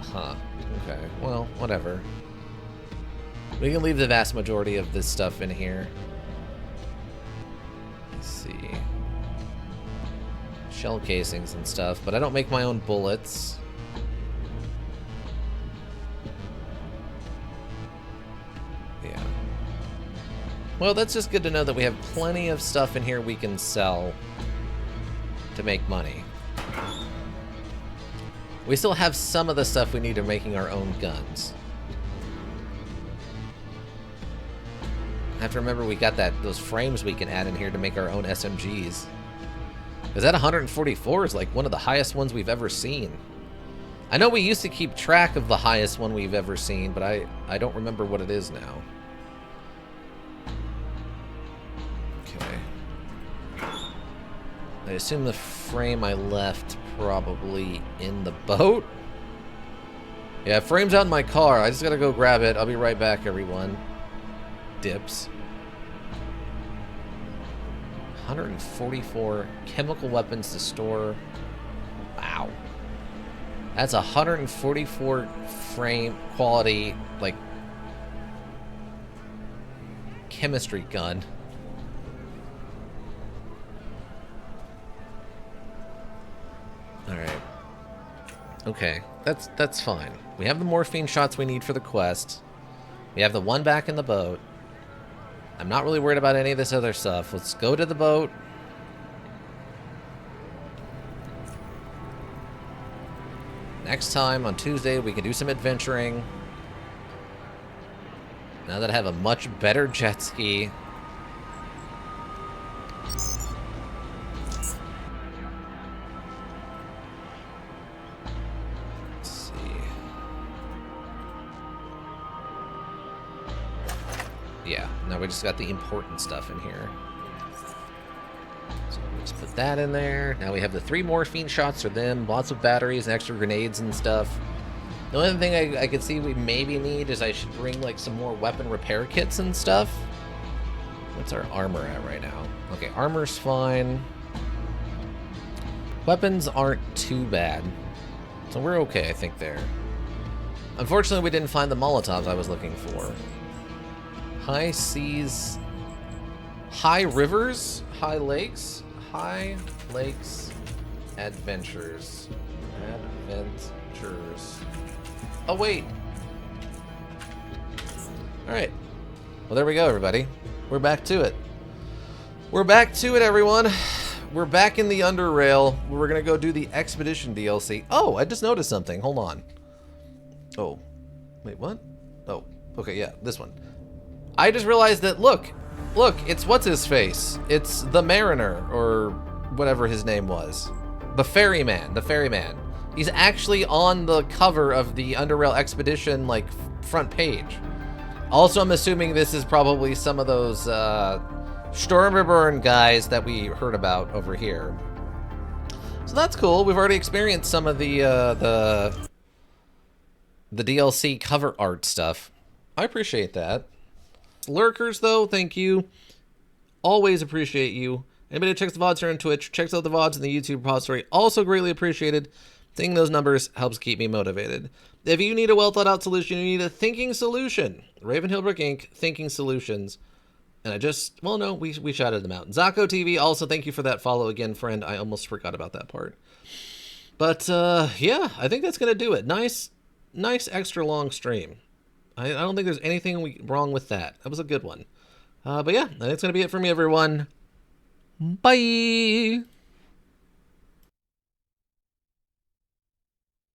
Huh. Okay. Well, whatever. We can leave the vast majority of this stuff in here. Let's see. Shell casings and stuff, but I don't make my own bullets. Yeah. Well, that's just good to know that we have plenty of stuff in here we can sell to make money. We still have some of the stuff we need to making our own guns. I have to remember we got those frames we can add in here to make our own SMGs. Because that 144 is like one of the highest ones we've ever seen. I know we used to keep track of the highest one we've ever seen, but I don't remember what it is now. Okay. I assume the frame I left probably in the boat? Yeah, frame's out in my car. I just gotta go grab it. I'll be right back, everyone. Dips. 144 chemical weapons to store. Wow. That's 144 frame quality, like, chemistry gun. Alright. Okay, that's fine. We have the morphine shots we need for the quest. We have the one back in the boat. I'm not really worried about any of this other stuff. Let's go to the boat. Next time, on Tuesday, we can do some adventuring. Now that I have a much better jet ski. Let's see. Yeah, now we just got the important stuff in here. So let's put that in there. Now we have the 3 morphine shots for them, lots of batteries and extra grenades and stuff. The only thing I could see we maybe need is I should bring like some more weapon repair kits and stuff. What's our armor at right now? Okay, armor's fine. Weapons aren't too bad. So we're okay, I think, there. Unfortunately, we didn't find the Molotovs I was looking for. High seas... High rivers? High lakes? High lakes adventures. Adventures. Oh, wait. Alright. Well, there we go, everybody. We're back to it. We're back to it, everyone. We're back in the UnderRail. We're going to go do the Expedition DLC. Oh, I just noticed something. Hold on. Oh. Wait, what? Oh, okay, yeah, this one. I just realized that, look, it's what's-his-face. It's the Mariner, or whatever his name was. The Ferryman. He's actually on the cover of the UnderRail Expedition, like, front page. Also, I'm assuming this is probably some of those Stormreborn guys that we heard about over here. So that's cool. We've already experienced some of the DLC cover art stuff. I appreciate that. Lurkers, though, thank you. Always appreciate you. Anybody who checks the VODs here on Twitch, checks out the VODs in the YouTube repository, also greatly appreciated. Seeing those numbers helps keep me motivated. If you need a well-thought-out solution, you need a thinking solution. Raven Hillbrook Inc., Thinking Solutions. And I just, well, no, we shouted them out. Zako TV, also thank you for that follow again, friend. I almost forgot about that part. But, yeah, I think that's going to do it. Nice extra long stream. I don't think there's anything wrong with that. That was a good one. But yeah, I think that's going to be it for me, everyone. Bye!